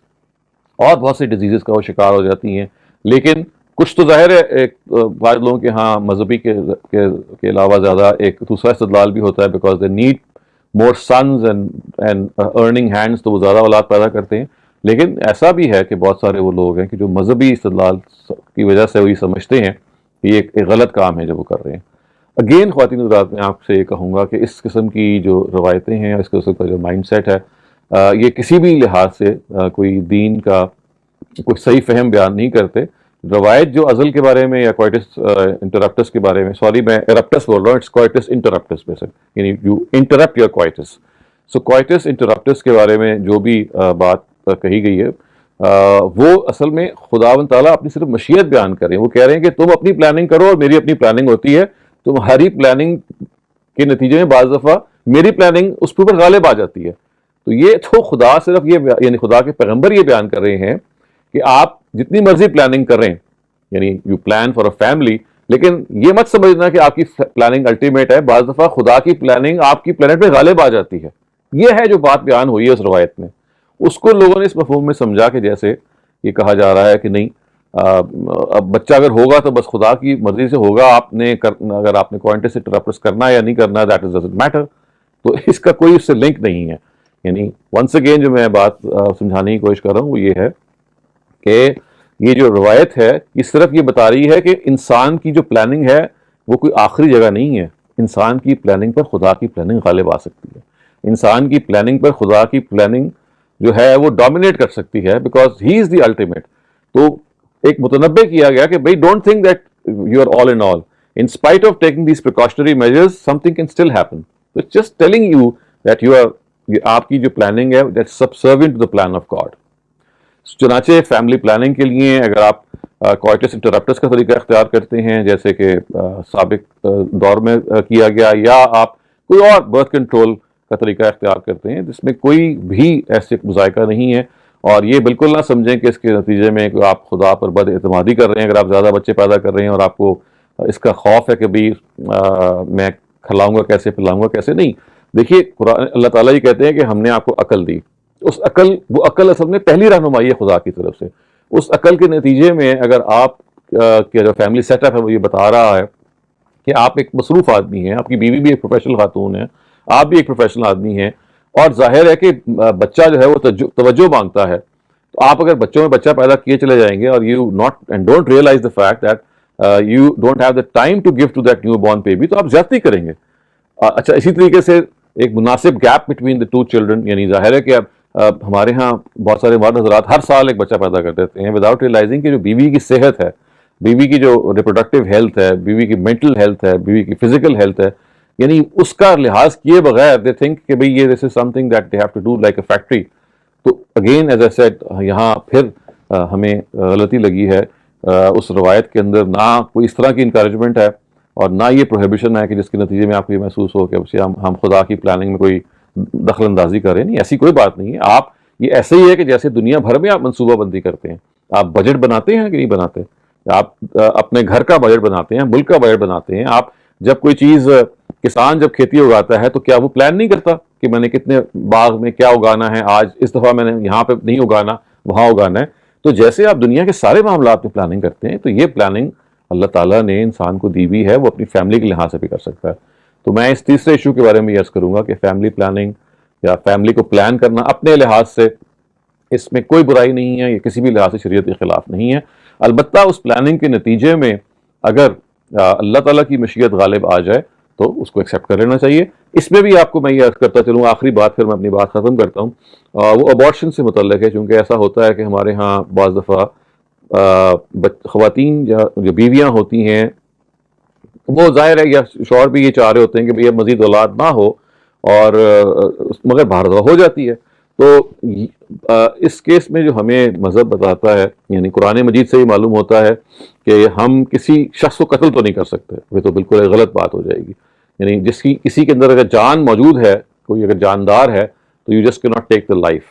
اور بہت سی ڈیزیزز کا وہ شکار ہو جاتی ہیں. لیکن کچھ تو ظاہر ہے ایک بعض لوگوں کے ہاں مذہبی کے علاوہ زیادہ ایک دوسرا استدلال بھی ہوتا ہے، because they need more sons and earning hands, تو وہ زیادہ اولاد پیدا کرتے ہیں. لیکن ایسا بھی ہے کہ بہت سارے وہ لوگ ہیں کہ جو مذہبی استدلال کی وجہ سے وہی سمجھتے ہیں کہ یہ ایک غلط کام ہے جو وہ کر رہے ہیں. اگین خواتین حضرات، میں آپ سے یہ کہوں گا کہ اس قسم کی جو روایتیں ہیں، اس قسم کا جو مائنڈ سیٹ ہے، یہ کسی بھی لحاظ سے کوئی دین کا کوئی صحیح فہم بیان نہیں کرتے. روایت جو ازل کے بارے میں یا کوائٹس انٹرپٹس کے بارے میں، سوری میں ایرپٹس بول رہا ہوں، اٹس کوائٹس انٹرپٹس بیسک، یعنی you interrupt your coitus. So coitus interruptus کے بارے میں جو بھی بات کہی گئی ہے، وہ اصل میں خداوند تعالیٰ اپنی صرف مشیت بیان کر رہے ہیں. وہ کہہ رہے ہیں کہ تم اپنی پلاننگ کرو اور میری اپنی پلاننگ ہوتی ہے. تمہاری پلاننگ کے نتیجے میں بعض دفعہ میری پلاننگ اس کے اوپر غالب آ جاتی ہے. تو یہ تو خدا صرف یہ، یعنی خدا کے پیغمبر یہ بیان کر رہے ہیں کہ آپ جتنی مرضی پلاننگ کریں، یعنی you plan for a family, لیکن یہ مت سمجھنا کہ آپ کی پلاننگ الٹیمیٹ ہے. بعض دفعہ خدا کی پلاننگ آپ کی پلانٹ پہ غالب آ جاتی ہے. یہ ہے جو بات بیان ہوئی ہے اس روایت میں. اس کو لوگوں نے اس مفہوم میں سمجھا کہ جیسے یہ کہا جا رہا ہے کہ نہیں، اب بچہ اگر ہوگا تو بس خدا کی مرضی سے ہوگا، اگر آپ نے کوائنٹس انٹرپٹس کرنا ہے یا نہیں کرنا، دیٹ از ڈزنٹ میٹر. تو اس کا کوئی اس سے لنک نہیں ہے. یعنی ونس اگین جو میں بات سمجھانے کی کوشش کر رہا ہوں وہ یہ ہے کہ یہ جو روایت ہے یہ صرف یہ بتا رہی ہے کہ انسان کی جو پلاننگ ہے وہ کوئی آخری جگہ نہیں ہے. انسان کی پلاننگ پر خدا کی پلاننگ غالب آ سکتی ہے. انسان کی پلاننگ پر خدا کی پلاننگ جو ہے وہ ڈومینیٹ کر سکتی ہے، because he is the ultimate. تو ایک متنبع کیا گیا کہ بھائی don't think that you are all in all. In spite of taking these precautionary measures something can still happen. Just telling you that you are, آپ کی جو پلاننگ ہے that subservient to the plan of God. چنانچہ فیملی پلاننگ کے لیے اگر آپ کوائٹس انٹرپٹس کا طریقہ اختیار کرتے ہیں جیسے کہ سابق دور میں کیا گیا، یا آپ کوئی اور برتھ کنٹرول کا طریقہ اختیار کرتے ہیں جس میں کوئی بھی ایسے مذائقہ نہیں ہے، اور یہ بالکل نہ سمجھیں کہ اس کے نتیجے میں آپ خدا پر بد اعتمادی کر رہے ہیں. اگر آپ زیادہ بچے پیدا کر رہے ہیں اور آپ کو اس کا خوف ہے کہ بھائی میں کھلاؤں گا کیسے، پلاؤں گا کیسے، نہیں. دیکھیے قرآن اللہ تعالیٰ یہ کہتے ہیں کہ ہم نے آپ کو عقل دی. وہ عقل اصل میں پہلی رہنمائی ہے خدا کی طرف سے. اس عقل کے نتیجے میں اگر آپ کا جو فیملی سیٹ اپ ہے وہ یہ بتا رہا ہے کہ آپ ایک مصروف آدمی ہیں، آپ کی بیوی بھی ایک پروفیشنل خاتون ہے، آپ بھی ایک پروفیشنل آدمی ہیں، اور ظاہر ہے کہ بچہ جو ہے وہ توجہ مانگتا ہے. تو آپ اگر بچوں میں بچہ پیدا کیے چلے جائیں گے اور you not and don't realize the fact that you don't have the time to give to that newborn baby, تو آپ زیادتی کریں گے. اچھا، اسی طریقے سے ایک مناسب gap between the two children, یعنی ظاہر ہے کہ اب ہمارے ہاں بہت سارے مرد حضرات ہر سال ایک بچہ پیدا کر دیتے ہیں وداؤٹ ریئلائزنگ کہ جو بیوی کی صحت ہے، بیوی کی جو ریپروڈکٹیو ہیلتھ ہے، بیوی کی مینٹل ہیلتھ ہے، بیوی کی فزیکل ہیلتھ ہے، یعنی اس کا لحاظ کیے بغیر دے تھنک کہ بھئی یہ this is something that they have to do like a factory. تو اگین ایز اے سیڈ یہاں پھر ہمیں غلطی لگی ہے. اس روایت کے اندر نہ کوئی اس طرح کی انکریجمنٹ ہے اور نہ یہ پروہیبیشن ہے کہ جس کے نتیجے میں آپ کو یہ محسوس ہو کہ ہم خدا کی پلاننگ میں کوئی دخل اندازی کر رہے ہیں. نہیں، ایسی کوئی بات نہیں ہے. آپ یہ ایسے ہی ہے کہ جیسے دنیا بھر میں آپ منصوبہ بندی کرتے ہیں. آپ بجٹ بناتے ہیں کہ نہیں بناتے؟ آپ اپنے گھر کا بجٹ بناتے ہیں، ملک کا بجٹ بناتے ہیں. آپ جب کوئی چیز، کسان جب کھیتی اگاتا ہے تو کیا وہ پلان نہیں کرتا کہ میں نے کتنے باغ میں کیا اگانا ہے، آج اس دفعہ میں نے یہاں پہ نہیں اگانا، وہاں اگانا ہے. تو جیسے آپ دنیا کے سارے معاملات میں پلاننگ کرتے ہیں، تو یہ پلاننگ اللہ تعالیٰ نے انسان کو دی ہوئی ہے، وہ اپنی فیملی کے لحاظ سے بھی کر سکتا ہے. تو میں اس تیسرے ایشو کے بارے میں یہ عرض کروں گا کہ فیملی پلاننگ یا فیملی کو پلان کرنا اپنے لحاظ سے، اس میں کوئی برائی نہیں ہے، یہ کسی بھی لحاظ سے شریعت کے خلاف نہیں ہے. البتہ اس پلاننگ کے نتیجے میں اگر اللہ تعالیٰ کی مشیت غالب آ جائے تو اس کو ایکسیپٹ کر لینا چاہیے. اس میں بھی آپ کو میں یہ عرض کرتا چلوں، آخری بات پھر میں اپنی بات ختم کرتا ہوں، وہ ابارشن سے متعلق ہے. چونکہ ایسا ہوتا ہے کہ ہمارے ہاں بعض دفعہ خواتین جو بیویاں ہوتی ہیں وہ ظاہر ہے یا شوہر بھی یہ چاہ رہے ہوتے ہیں کہ بھئی اب مزید اولاد نہ ہو، اور مگر بہر ہو جاتی ہے. تو اس کیس میں جو ہمیں مذہب بتاتا ہے، یعنی قرآن مجید سے ہی معلوم ہوتا ہے کہ ہم کسی شخص کو قتل تو نہیں کر سکتے، وہ تو بالکل ایک غلط بات ہو جائے گی. یعنی کسی کے اندر اگر جان موجود ہے، کوئی اگر جاندار ہے، تو یو جسٹ کی ناٹ ٹیک دا لائف.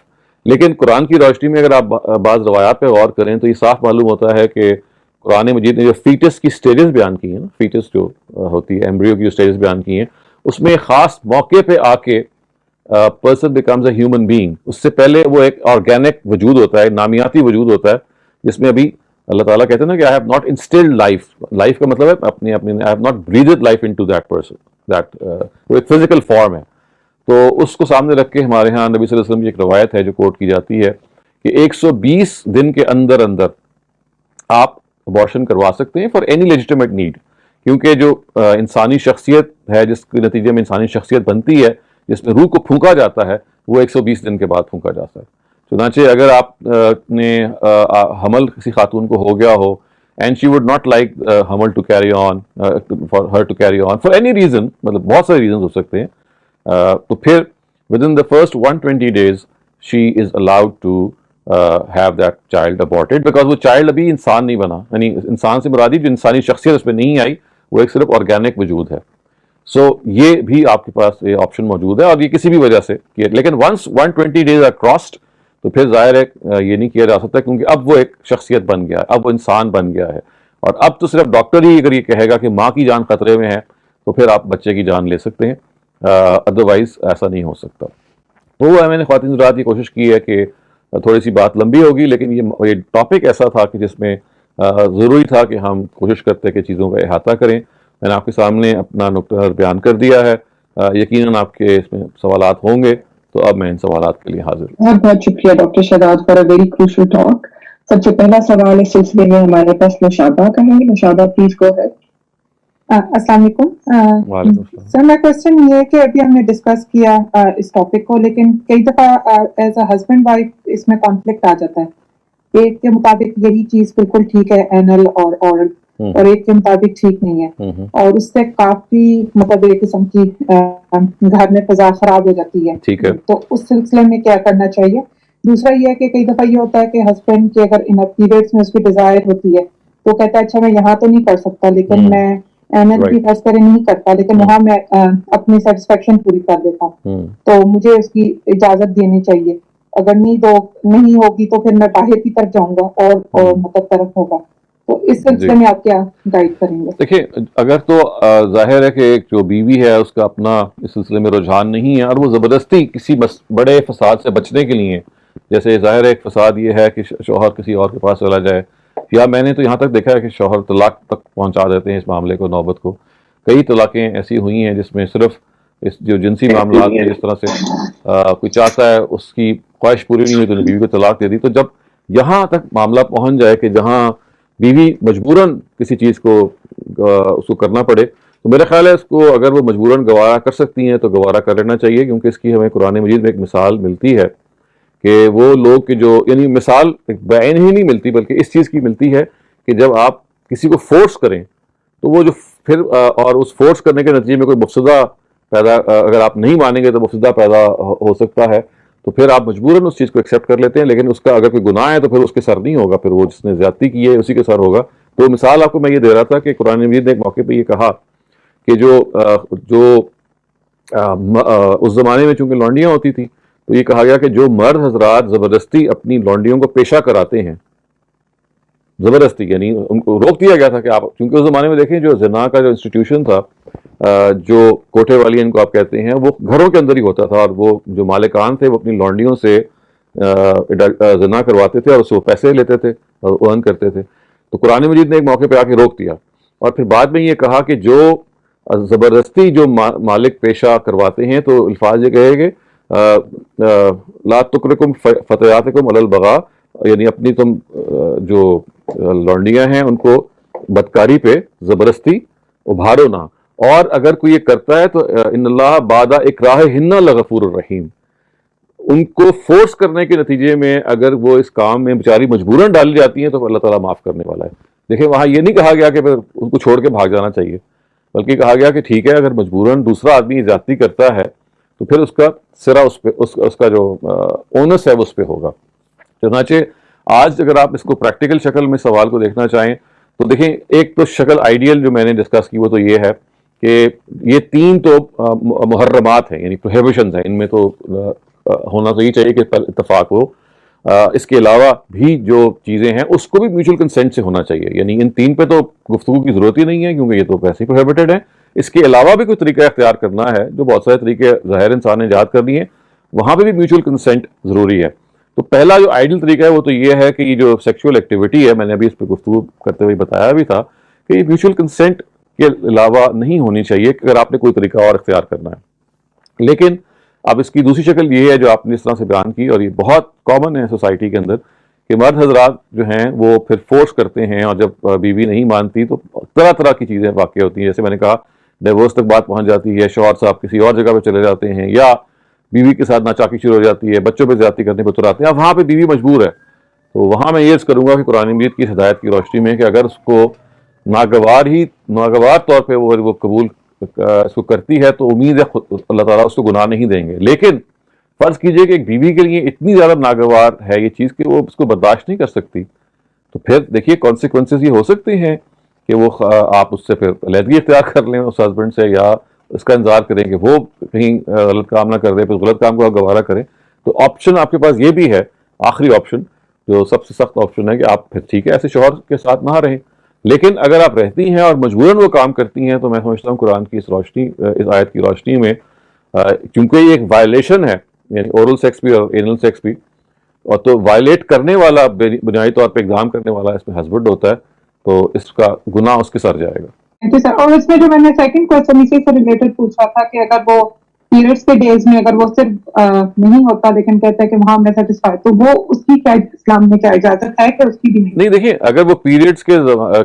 لیکن قرآن کی روشنی میں اگر آپ بعض روایات پہ غور کریں تو یہ صاف معلوم ہوتا ہے کہ قرآن مجید نے جو فیٹس کی سٹیجز بیان کی ہیں نا، فیٹس جو ہوتی ہے ایمبریو کی جو سٹیجز بیان کی ہیں، اس میں خاص موقع پہ آ کے person becomes a human being, اس سے پہلے وہ ایک آرگینک وجود ہوتا ہے, نامیاتی وجود ہوتا ہے, جس میں ابھی اللہ تعالیٰ کہتے ہیں نا کہ I have not instilled life. Life کا مطلب ہے اپنی I have not breathed life into that person. وہ ایک فزیکل فارم ہے. تو اس کو سامنے رکھ کے ہمارے ہاں نبی صلی اللہ علیہ وسلم کی ایک روایت ہے جو کوٹ کی جاتی ہے کہ 120 دن کے اندر آپ ابارشن کروا سکتے ہیں فار اینی لیجیٹیمیٹ نیڈ, کیونکہ جو انسانی شخصیت ہے, جس کے نتیجے میں انسانی شخصیت بنتی ہے, جس میں روح کو پھونکا جاتا ہے, وہ 120 دن کے بعد پھونکا جاتا ہے. چنانچہ اگر آپ نے حمل کسی خاتون کو ہو گیا ہو and she would not like حمل to carry on, for her to carry on for any reason, مطلب بہت سارے ریزنز ہو سکتے ہیں, تو پھر with in the first 120 days she is allowed to have that child aborted, because وہ چائلڈ ابھی انسان نہیں بنا, یعنی انسان سے مرادی جو انسانی شخصیت اس میں نہیں آئی, وہ ایک صرف آرگینک وجود ہے. سو یہ بھی آپ کے پاس یہ آپشن موجود ہے, اور یہ کسی بھی وجہ سے کیا, لیکن ونس 120 days are crossed تو پھر ظاہر ہے یہ نہیں کیا جا سکتا, کیونکہ اب وہ ایک شخصیت بن گیا ہے, اب وہ انسان بن گیا ہے, اور اب تو صرف ڈاکٹر ہی اگر یہ کہے گا کہ ماں کی جان خطرے میں ہے تو پھر آپ بچے کی جان لے سکتے ہیں, ادروائز ایسا نہیں ہو سکتا. تو وہ میں نے خواتین حضرات یہ کوشش کی ہے کہ تھوڑی سی بات لمبی ہوگی, لیکن یہ ٹاپک ایسا تھا کہ جس میں ضروری تھا کہ ہم کوشش کرتے کہ چیزوں کا احاطہ کریں. میں نے آپ کے سامنے اپنا نقطہ بیان کر دیا ہے, یقیناً آپ کے اس میں سوالات ہوں گے, تو اب میں ان سوالات کے لیے حاضر ہوں. بہت بہت شکریہ doctor Shahzad for a very crucial talk. سب سے پہلا سوال اس سلسلے میں ہمارے پاس نشادہ کا ہے. نشادہ پلیز گو اہیڈ. السلام علیکم. وعلیکم السلام. سر میرا کوشچن یہ ہے کہ ابھی ہم نے ڈسکس کیا اس ٹاپک کو, لیکن کئی دفعہ ایز اے ہسبینڈ وائف اس میں کانفلکٹ آ جاتا ہے. ایک کے مطابق یہی چیز بالکل ٹھیک ہے اینل اور اورل, اور ایک کے مطابق ٹھیک نہیں ہے, اور اس سے کافی مطلب ایک قسم کی گھر میں فضا خراب ہو جاتی ہے. ٹھیک ہے. تو اس سلسلے میں کیا کرنا چاہیے؟ دوسرا یہ ہے کہ کئی دفعہ یہ ہوتا ہے کہ ہسبینڈ کے اگر ان پیریڈس میں اس کی ڈیزائر ہوتی ہے تو کہتا ہے اچھا میں یہاں تو نہیں کر سکتا, لیکن میں اینل کی فرض کرے نہیں کرتا, لیکن وہاں میں اپنی سیٹسفیکشن پوری کر دیتا ہوں, تو مجھے اس کی اجازت دینی چاہیے. اگر نہیں ہوگی تو پھر میں باہر کی طرف جاؤں گا اور مطلب طرف ہوگا. تو اس سلسلے میں آپ کیا گائیڈ کریں گے؟ دیکھیں, اگر تو ظاہر ہے کہ ایک جو بیوی ہے اس کا اپنا اس سلسلے میں رجحان نہیں ہے, اور وہ زبردستی کسی بڑے فساد سے بچنے کے لیے, جیسے ظاہر ہے ایک فساد یہ ہے کہ شوہر کسی اور کے پاس چلا جائے, یا میں نے تو یہاں تک دیکھا ہے کہ شوہر طلاق تک پہنچا دیتے ہیں اس معاملے کو, نوبت کو. کئی طلاقیں ایسی ہوئی ہیں جس میں صرف اس جو جنسی معاملات ہیں, جس طرح سے کوئی چاہتا ہے اس کی خواہش پوری نہیں ہوئی تو بیوی کو طلاق دے دی. تو جب یہاں تک معاملہ پہنچ جائے کہ جہاں بیوی مجبوراً کسی چیز کو اس کو کرنا پڑے, تو میرا خیال ہے اس کو اگر وہ مجبوراً گوارا کر سکتی ہیں تو گوارا کر لینا چاہیے, کیونکہ اس کی ہمیں قرآن مجید میں ایک مثال ملتی ہے کہ وہ لوگ کہ جو, یعنی مثال بعین ہی نہیں ملتی بلکہ اس چیز کی ملتی ہے کہ جب آپ کسی کو فورس کریں تو وہ جو پھر اور اس فورس کرنے کے نتیجے میں کوئی مفسدہ پیدا, اگر آپ نہیں مانیں گے تو مفسدہ پیدا ہو سکتا ہے, تو پھر آپ مجبوراً اس چیز کو ایکسیپٹ کر لیتے ہیں. لیکن اس کا اگر کوئی گناہ ہے تو پھر اس کے سر نہیں ہوگا, پھر وہ جس نے زیادتی کی ہے اسی کے سر ہوگا. تو مثال آپ کو میں یہ دے رہا تھا کہ قرآن مجید نے ایک موقع پہ یہ کہا کہ جو اس زمانے میں چونکہ لونڈیاں ہوتی تھیں, تو یہ کہا گیا کہ جو مرد حضرات زبردستی اپنی لونڈیوں کو پیشہ کراتے ہیں, زبردستی, یعنی ان کو روک دیا گیا تھا کہ آپ, کیونکہ اس زمانے میں دیکھیں جو زنا کا جو انسٹیٹیوشن تھا, جو کوٹھے والی ان کو آپ کہتے ہیں, وہ گھروں کے اندر ہی ہوتا تھا, اور وہ جو مالکان تھے وہ اپنی لونڈیوں سے زنا کرواتے تھے اور اس سے وہ پیسے لیتے تھے اور ارن کرتے تھے. تو قرآن مجید نے ایک موقع پہ آ کے روک دیا, اور پھر بعد میں یہ کہا کہ جو زبردستی جو مالک پیشہ کرواتے ہیں تو الفاظ یہ کہے گے لا تکرکم فتیاتکم علی البغاء, یعنی اپنی تم جو لونڈیاں ہیں ان کو بدکاری پہ زبردستی ابھارو نہ, اور اگر کوئی یہ کرتا ہے تو ان اللہ بعد اکراہہن لغفور الرحیم, ان کو فورس کرنے کے نتیجے میں اگر وہ اس کام میں بیچاری مجبوراً ڈالی جاتی ہیں تو اللہ تعالیٰ معاف کرنے والا ہے. دیکھیں وہاں یہ نہیں کہا گیا کہ پھر ان کو چھوڑ کے بھاگ جانا چاہیے, بلکہ کہا گیا کہ ٹھیک ہے اگر مجبوراً دوسرا آدمی زیادتی کرتا ہے تو پھر اس کا سرا اس پہ اس کا جو اونس ہے وہ اس پہ ہوگا. چنانچہ آج اگر آپ اس کو پریکٹیکل شکل میں سوال کو دیکھنا چاہیں تو دیکھیں, ایک تو شکل آئیڈیل جو میں نے ڈسکس کی وہ تو یہ ہے کہ یہ 3 تو محرمات ہیں, یعنی پروہیبیشنز ہیں, ان میں تو ہونا تو یہ چاہیے کہ اتفاق ہو. اس کے علاوہ بھی جو چیزیں ہیں اس کو بھی میوچل کنسنٹ سے ہونا چاہیے, یعنی ان 3 پہ تو گفتگو کی ضرورت ہی نہیں ہے کیونکہ یہ تو ویسے ہی پروہیبٹڈ ہیں, اس کے علاوہ بھی کوئی طریقہ اختیار کرنا ہے، جو بہت سارے طریقے ظاہر انسان نے ایجاد کر لیے ہیں، وہاں پہ بھی میوچل کنسنٹ ضروری ہے. تو پہلا جو آئیڈیل طریقہ ہے وہ تو یہ ہے کہ یہ جو سیکشول ایکٹیویٹی ہے، میں نے ابھی اس پہ گفتگو کرتے ہوئے بتایا بھی تھا کہ یہ میوچل کنسنٹ کے علاوہ نہیں ہونی چاہیے کہ اگر آپ نے کوئی طریقہ اور اختیار کرنا ہے. لیکن اب اس کی دوسری شکل یہ ہے جو آپ نے اس طرح سے بیان کی، اور یہ بہت کامن ہے سوسائٹی کے اندر، کہ مرد حضرات جو ہیں وہ پھر فورس کرتے ہیں، اور جب بیوی نہیں مانتی تو طرح طرح کی چیزیں واقع ہوتی ہیں. جیسے میں نے کہا ڈیورس تک بات پہنچ جاتی ہے، شوہر صاحب کسی اور جگہ پہ چلے جاتے ہیں، یا بیوی کے ساتھ ناچاکی شروع ہو جاتی ہے، بچوں پہ زیادتی کرنے پہ اتر آتے ہیں. اب وہاں پہ بیوی مجبور ہے. تو وہاں میں یہ عرض کروں گا کہ قرآن مجید کی ہدایت کی روشنی میں کہ اگر اس کو ناگوار طور پہ وہ قبول اس کو کرتی ہے تو امید ہے اللہ تعالیٰ اس کو گناہ نہیں دیں گے. لیکن فرض کیجئے کہ ایک بیوی کے لیے اتنی زیادہ ناگوار ہے یہ چیز کہ وہ اس کو برداشت نہیں کر سکتی، تو پھر دیکھیے کانسیکوینسز یہ ہو سکتے ہیں کہ وہ آپ اس سے پھر علیحدگی اختیار کر لیں اس ہسبینڈ سے، یا اس کا انتظار کریں کہ وہ کہیں غلط کام نہ کر دے، پھر غلط کام کو آپ گوارا کریں. تو آپشن آپ کے پاس یہ بھی ہے، آخری آپشن جو سب سے سخت آپشن ہے، کہ آپ پھر ٹھیک ہے ایسے شوہر کے ساتھ نہ رہیں. لیکن اگر آپ رہتی ہیں اور مجبوراً وہ کام کرتی ہیں، تو میں سمجھتا ہوں قرآن کی اس آیت کی روشنی میں، کیونکہ یہ ایک وائلیشن ہے، یعنی اورل سیکس بھی اور اینل سیکس بھی، اور تو وائلیٹ کرنے والا بنیادی طور پہ اقدام کرنے والا اس میں ہسبینڈ ہوتا ہے، تو اس کا گناہ اس کے سر جائے گا. جی سر، اور اس میں جو میں نے سیکنڈ کوشچن اسی سے ریلیٹڈ پوچھا تھا کہ اگر وہ پیریڈس کے ڈیز میں اگر وہ صرف نہیں ہوتا لیکن کہتا ہے کہ وہاں میں سیٹسفائی، تو وہ اس کی کیا اسلام میں کیا اجازت ہے کہ اس کی بھی نہیں؟ دیکھیں اگر وہ پیریڈز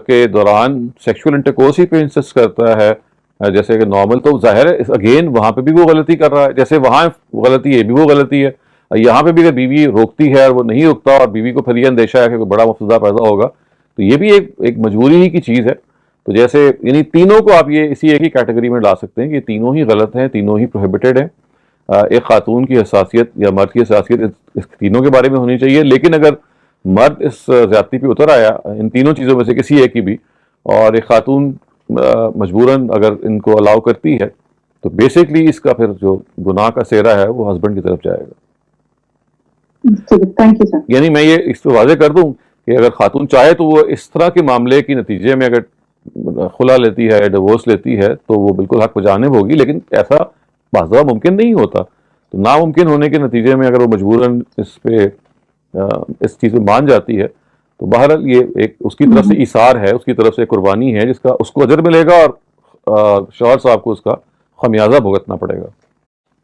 کے دوران سیکشول انٹرکورس ہی پہ انسسٹ کرتا ہے جیسے کہ نارمل، تو ظاہر ہے اگین وہاں پہ بھی وہ غلطی کر رہا ہے. جیسے وہاں غلطی ہے، یہ بھی وہ غلطی ہے. یہاں پہ بھی اگر بیوی روکتی ہے اور وہ نہیں روکتا، اور بیوی کو پھر یہ اندیشہ ہے کہ کوئی بڑا مفسدہ پیدا ہوگا، تو یہ بھی ایک مجبوری ہی کی چیز ہے. تو جیسے یعنی تینوں کو آپ یہ اسی ایک ہی کیٹیگری میں لا سکتے ہیں کہ تینوں ہی غلط ہیں، تینوں ہی پروہیبٹڈ ہیں. ایک خاتون کی حساسیت یا مرد کی حساسیت اس تینوں کے بارے میں ہونی چاہیے. لیکن اگر مرد اس زیادتی پہ اتر آیا ان تینوں چیزوں میں سے کسی ایک کی بھی، اور ایک خاتون مجبوراً اگر ان کو الاؤ کرتی ہے، تو بیسکلی اس کا پھر جو گناہ کا سہرا ہے وہ ہسبینڈ کی طرف جائے گا. Thank you sir. یعنی میں یہ اس پہ واضح کر دوں کہ اگر خاتون چاہے تو وہ اس طرح کے معاملے کے نتیجے میں اگر خلا لیتی ہے، ڈیورس لیتی ہے، تو وہ بالکل حق بجانب ہوگی. لیکن ایسا بعض دفعہ ممکن نہیں ہوتا. تو ناممکن ہونے کے نتیجے میں اگر وہ مجبوراً اس چیز میں مان جاتی ہے، تو بہرحال یہ ایک اس کی طرف سے ایثار ہے، اس کی طرف سے قربانی ہے، جس کا اس کو اجر ملے گا، اور شوہر صاحب کو اس کا خمیازہ بھگتنا پڑے گا.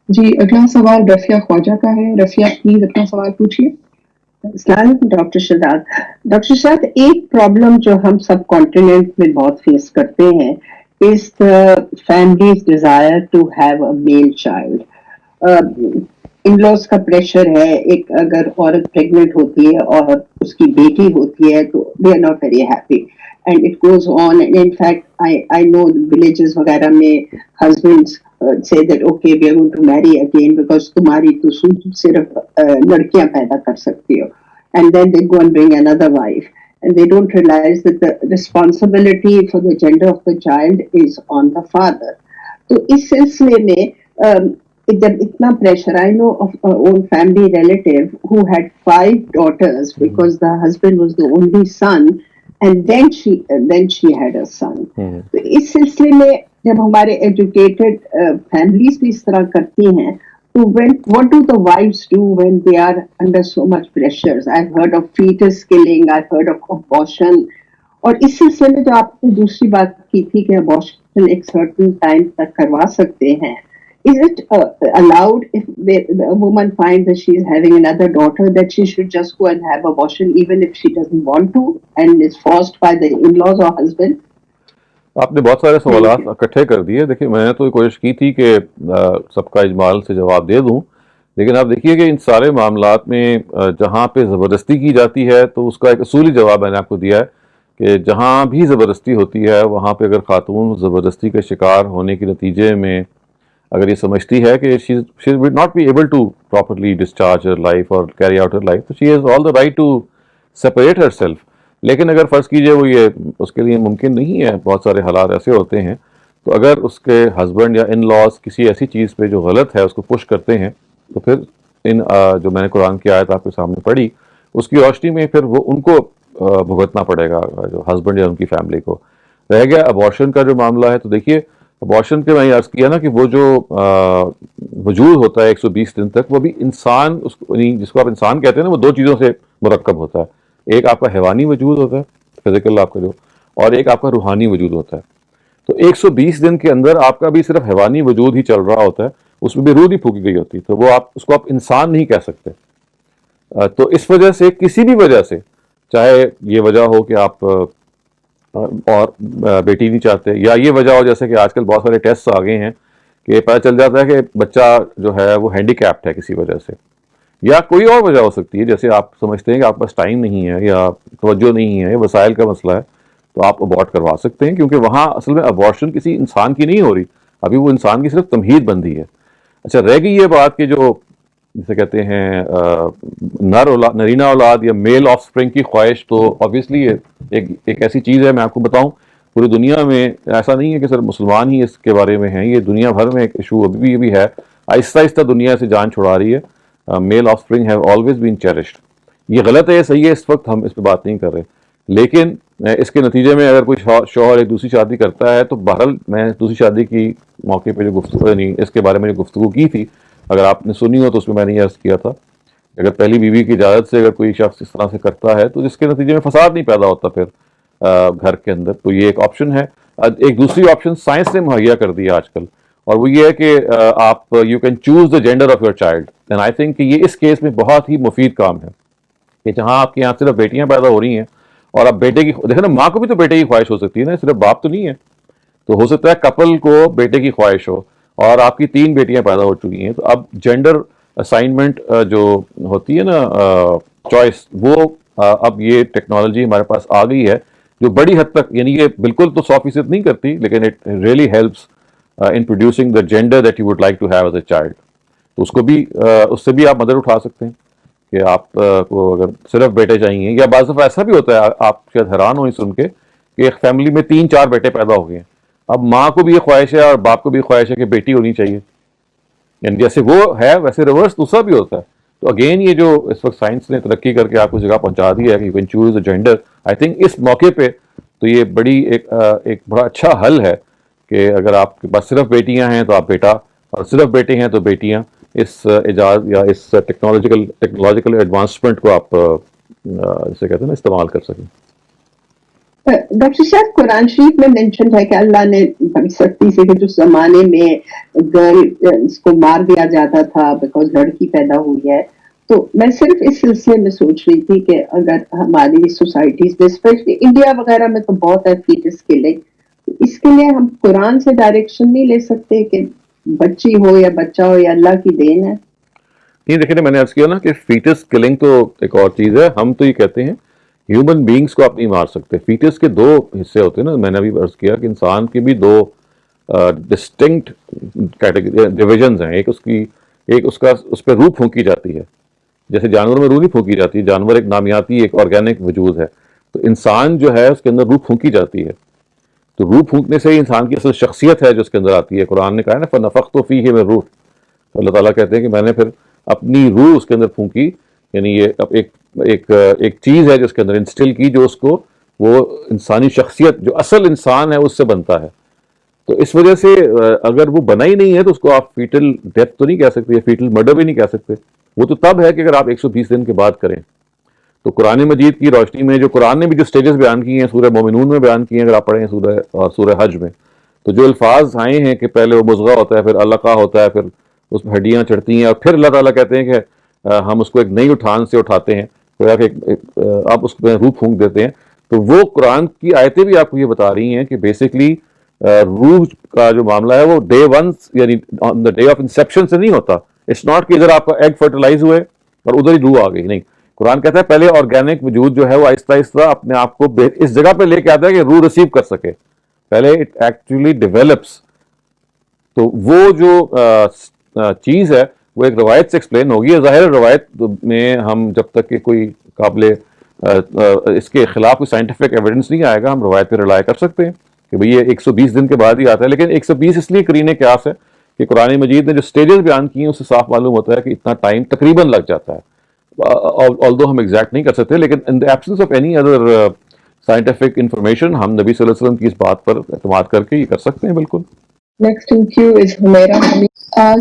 جی اگلا سوال رفیہ خواجہ کا ہے. رفیہ پلیز اپنا سوال پوچھیے. السلام علیکم ڈاکٹر شہزاد. ڈاکٹر شہزاد، ایک پرابلم جو ہم سب کانٹیننٹ میں بہت فیس کرتے ہیں is the family's desire to have a male child. ان-لاز کا پریشر ہے. ایک اگر عورت پریگننٹ ہوتی ہے اور اس کی بیٹی ہوتی ہے تو they are not very happy and it goes on, and in fact I know villages وغیرہ میں husbands say that okay we are going to marry again because تمہاری تو صرف لڑکیاں پیدا کر سکتی ہو, and then they go and bring another wife and they don't realize that the responsibility for the gender of the child is on the father. تو اس سلسلے میں جب اتنا pressure, I know of our own family relative who had 5 daughters because the husband was the only son and then she had a son. تو اس سلسلے میں جب ہمارے ایجوکیٹڈ فیملیز بھی اس طرح کرتی ہیں, تو what do the wives do when they are under so much pressures? I've heard of fetus killing, I've heard of abortion. اور اس سلسلے میں جو آپ نے دوسری بات کی تھی کہ abortion ایک certain time تک کروا سکتے ہیں, is it allowed if the woman finds that she is having another daughter that she should just go and have abortion even if she doesn't want to and is forced by the in-laws or husband? آپ نے بہت سارے سوالات اکٹھے کر دیے. دیکھیے میں نے تو کوشش کی تھی کہ سب کا اجمال سے جواب دے دوں, لیکن آپ دیکھیے کہ ان سارے معاملات میں جہاں پہ زبردستی کی جاتی ہے تو اس کا ایک اصولی جواب میں نے آپ کو دیا ہے کہ جہاں بھی زبردستی ہوتی ہے وہاں پہ اگر خاتون زبردستی کا شکار ہونے کے نتیجے میں اگر یہ سمجھتی ہے کہ she will not be able to properly discharge her life or carry out her life, so she has all the right to separate herself. لیکن اگر فرض کیجئے وہ یہ اس کے لیے ممکن نہیں ہے, بہت سارے حالات ایسے ہوتے ہیں, تو اگر اس کے ہسبینڈ یا ان لاز کسی ایسی چیز پہ جو غلط ہے اس کو پش کرتے ہیں, تو پھر جو میں نے قرآن کی آیت آپ کے سامنے پڑھی اس کی روشنی میں پھر وہ ان کو بھگتنا پڑے گا, جو ہسبینڈ یا ان کی فیملی کو. رہ گیا ابارشن کا جو معاملہ ہے, تو دیکھیے ابارشن پہ میں نے عرض کیا نا کہ وہ جو وجود ہوتا ہے 120 دن تک، وہ بھی انسان جس کو آپ انسان کہتے ہیں نا، وہ دو چیزوں سے مرکب ہوتا ہے. ایک آپ کا حیوانی وجود ہوتا ہے، فزیکل آپ کا جو، اور ایک آپ کا روحانی وجود ہوتا ہے. تو 120 دن کے اندر آپ کا بھی صرف حیوانی وجود ہی چل رہا ہوتا ہے، اس میں بھی روح نہیں پھونکی گئی ہوتی، تو وہ اس کو آپ انسان نہیں کہہ سکتے. تو اس وجہ سے کسی بھی وجہ سے، چاہے یہ وجہ ہو کہ آپ اور بیٹی نہیں چاہتے، یا یہ وجہ ہو جیسے کہ آج کل بہت سارے ٹیسٹ آ گئے ہیں کہ پتہ چل جاتا ہے کہ بچہ جو ہے وہ ہینڈی کیپڈ ہے کسی وجہ سے، یا کوئی اور وجہ ہو سکتی ہے، جیسے آپ سمجھتے ہیں کہ آپ پاس ٹائم نہیں ہے یا توجہ نہیں ہے یا وسائل کا مسئلہ ہے، تو آپ ابارٹ کروا سکتے ہیں، کیونکہ وہاں اصل میں ابارشن کسی انسان کی نہیں ہو رہی، ابھی وہ انسان کی صرف تمہید بندی ہے. اچھا، رہ گئی یہ بات کہ جو جسے کہتے ہیں نرینہ اولاد یا میل آف اسپرنگ کی خواہش، تو آبویسلی ایک ایسی چیز ہے، میں آپ کو بتاؤں پوری دنیا میں ایسا نہیں ہے کہ صرف مسلمان ہی اس کے بارے میں ہیں، یہ دنیا بھر میں ایک ایشو ابھی بھی ہے. آہستہ آہستہ دنیا سے جان چھڑا رہی ہے. Male offspring have always been cherished. یہ غلط ہے، صحیح ہے، اس وقت ہم اس پہ بات نہیں کر رہے، لیکن اس کے نتیجے میں اگر کوئی شوہر ایک دوسری شادی کرتا ہے، تو بہرحال میں دوسری شادی کی موقع پہ جو گفتگو اس کے بارے میں جو گفتگو کی تھی، اگر آپ نے سنی ہو تو اس میں نے یہ عرض کیا تھا، اگر پہلی بیوی کی اجازت سے اگر کوئی شخص اس طرح سے کرتا ہے تو جس کے نتیجے میں فساد نہیں پیدا ہوتا پھر گھر کے اندر، تو یہ ایک آپشن ہے. ایک دوسری آپشن سائنس نے مہیا کر دی آج کل، اور وہ یہ ہے کہ آپ you can choose the gender of your child. And I think کہ یہ اس کیس میں بہت ہی مفید کام ہے کہ جہاں آپ کے یہاں صرف بیٹیاں پیدا ہو رہی ہیں، اور اب بیٹے کی دیکھیں نا، ماں کو بھی تو بیٹے کی خواہش ہو سکتی ہے نا، صرف باپ تو نہیں ہے. تو ہو سکتا ہے کپل کو بیٹے کی خواہش ہو، اور آپ کی 3 بیٹیاں پیدا ہو چکی ہیں، تو اب جینڈر اسائنمنٹ جو ہوتی ہے نا چوائس، وہ اب یہ ٹیکنالوجی ہمارے پاس آ گئی ہے جو بڑی حد تک، یعنی یہ بالکل تو 100% نہیں کرتی، لیکن it really helps in producing the gender that you would like to have as a child. تو اس کو بھی اس سے بھی آپ مدد اٹھا سکتے ہیں کہ آپ کو اگر صرف بیٹے چاہیے، یا بعض دفعہ ایسا بھی ہوتا ہے، آپ شاید حیران ہوئی سن کے، کہ ایک فیملی میں 3-4 بیٹے پیدا ہو گئے ہیں، اب ماں کو بھی یہ خواہش ہے اور باپ کو بھی خواہش ہے کہ بیٹی ہونی چاہیے، یعنی جیسے وہ ہے ویسے ریورس دوسرا بھی ہوتا ہے. تو اگین یہ جو اس وقت سائنس نے ترقی کر کے آپ کو جگہ پہنچا دی ہے کہ you can choose a gender, I think اس موقع پہ تو یہ بڑی ایک بڑا اچھا حل ہے کہ اگر آپ کے پاس صرف بیٹیاں ہیں تو آپ بیٹا، اور صرف بیٹے ہیں تو بیٹیاں، اس ایجاد یا اس ٹیکنالوجیکل ایڈوانسمنٹ کو آپ جسے کہتے ہیں نا استعمال کر سکیں. ڈاکٹر صاحب، قرآن شریف میں مینشن ہے کہ اللہ نے بڑی سختی سے، کہ جو زمانے میں گرلس کو مار دیا جاتا تھا بیکاز لڑکی پیدا ہوئی ہے، تو میں صرف اس سلسلے میں سوچ رہی تھی کہ اگر ہماری سوسائٹیز میں اسپیشلی انڈیا وغیرہ میں تو بہت ہے فیٹس کلنگ، اس کے لیے ہم قرآن سے ڈائریکشن نہیں لے سکتے کہ بچی ہو یا بچہ ہو یا اللہ کی دین ہے؟ نہیں دیکھیں، میں نے عرض کیا نا کہ فیٹس کلنگ تو ایک اور چیز ہے. ہم تو یہ کہتے ہیں ہیومن بینگز کو آپ نہیں مار سکتے. فیٹس کے 2 حصے ہوتے ہیں نا، میں نے ابھی عرض کیا کہ انسان کی بھی 2 ڈسٹنکٹ ڈویژنز ہیں. ایک اس پہ روح پھونکی جاتی ہے، جیسے جانور میں روح نہیں پھونکی جاتی، جانور ایک نامیاتی ایک آرگینک وجود ہے، تو انسان جو ہے اس کے اندر روح پھونکی جاتی ہے. تو روح پھونکنے سے ہی انسان کی اصل شخصیت ہے جو اس کے اندر آتی ہے. قرآن نے کہا ہے نا فَنَفَخْتُ فِيهِ مِن روح، تو اللہ تعالیٰ کہتے ہیں کہ میں نے پھر اپنی روح اس کے اندر پھونکی، یعنی یہ ایک چیز ہے جو اس کے اندر انسٹل کی، جو اس کو وہ انسانی شخصیت جو اصل انسان ہے اس سے بنتا ہے. تو اس وجہ سے اگر وہ بنا ہی نہیں ہے تو اس کو آپ فیٹل ڈیتھ تو نہیں کہہ سکتے، فیٹل مرڈر بھی نہیں کہہ سکتے. وہ تو تب ہے کہ اگر آپ 120 دن کے بعد کریں. تو قرآن مجید کی روشنی میں جو قرآن نے بھی جو سٹیجز بیان کی ہیں، سورہ مومنون میں بیان کی ہیں، اگر آپ پڑھیں سورہ حج میں، تو جو الفاظ آئے ہیں کہ پہلے وہ مضغہ ہوتا ہے، پھر علقہ ہوتا ہے، پھر اس میں ہڈیاں چڑھتی ہیں، اور پھر اللہ تعالیٰ کہتے ہیں کہ ہم اس کو ایک نئی اٹھان سے اٹھاتے ہیں، آپ اس پہ روح پھونک دیتے ہیں. تو وہ قرآن کی آیتیں بھی آپ کو یہ بتا رہی ہیں کہ بیسکلی روح کا جو معاملہ ہے وہ ڈے 1 یعنی آن دا ڈے آف انسیپشن سے نہیں ہوتا. اٹس ناٹ کہ ادھر آپ کا ایگ فرٹیلائز ہوئے اور ادھر ہی روح آ گئی، نہیں. قرآن کہتا ہے پہلے آرگینک وجود جو ہے وہ آہستہ آہستہ اپنے آپ کو اس جگہ پہ لے کے آتا ہے کہ روح ریسیو کر سکے، پہلے اٹ ایکچولی ڈیولپس. تو وہ جو چیز ہے وہ ایک روایت سے ایکسپلین ہوگی. ظاہر روایت میں ہم جب تک کہ کوئی قابل اس کے خلاف کوئی سائنٹیفک ایویڈنس نہیں آئے گا، ہم روایت پہ رلائے کر سکتے ہیں کہ بھئی یہ 120 دن کے بعد ہی آتا ہے. لیکن 120 اس لیے قرین قیاس ہے کہ قرآن مجید نے جو سٹیجز بیان کی ہیں اس سے صاف معلوم ہوتا ہے کہ اتنا ٹائم تقریباً لگ جاتا ہے. although ہم ایگزیکٹ نہیں کر سکتے، لیکن in the absence of any other scientific information ہم نبی صلی اللہ علیہ وسلم کی اس بات پر اعتماد کر کے یہ کر سکتے ہیں بالکل. Next in queue is Humaira Hamid.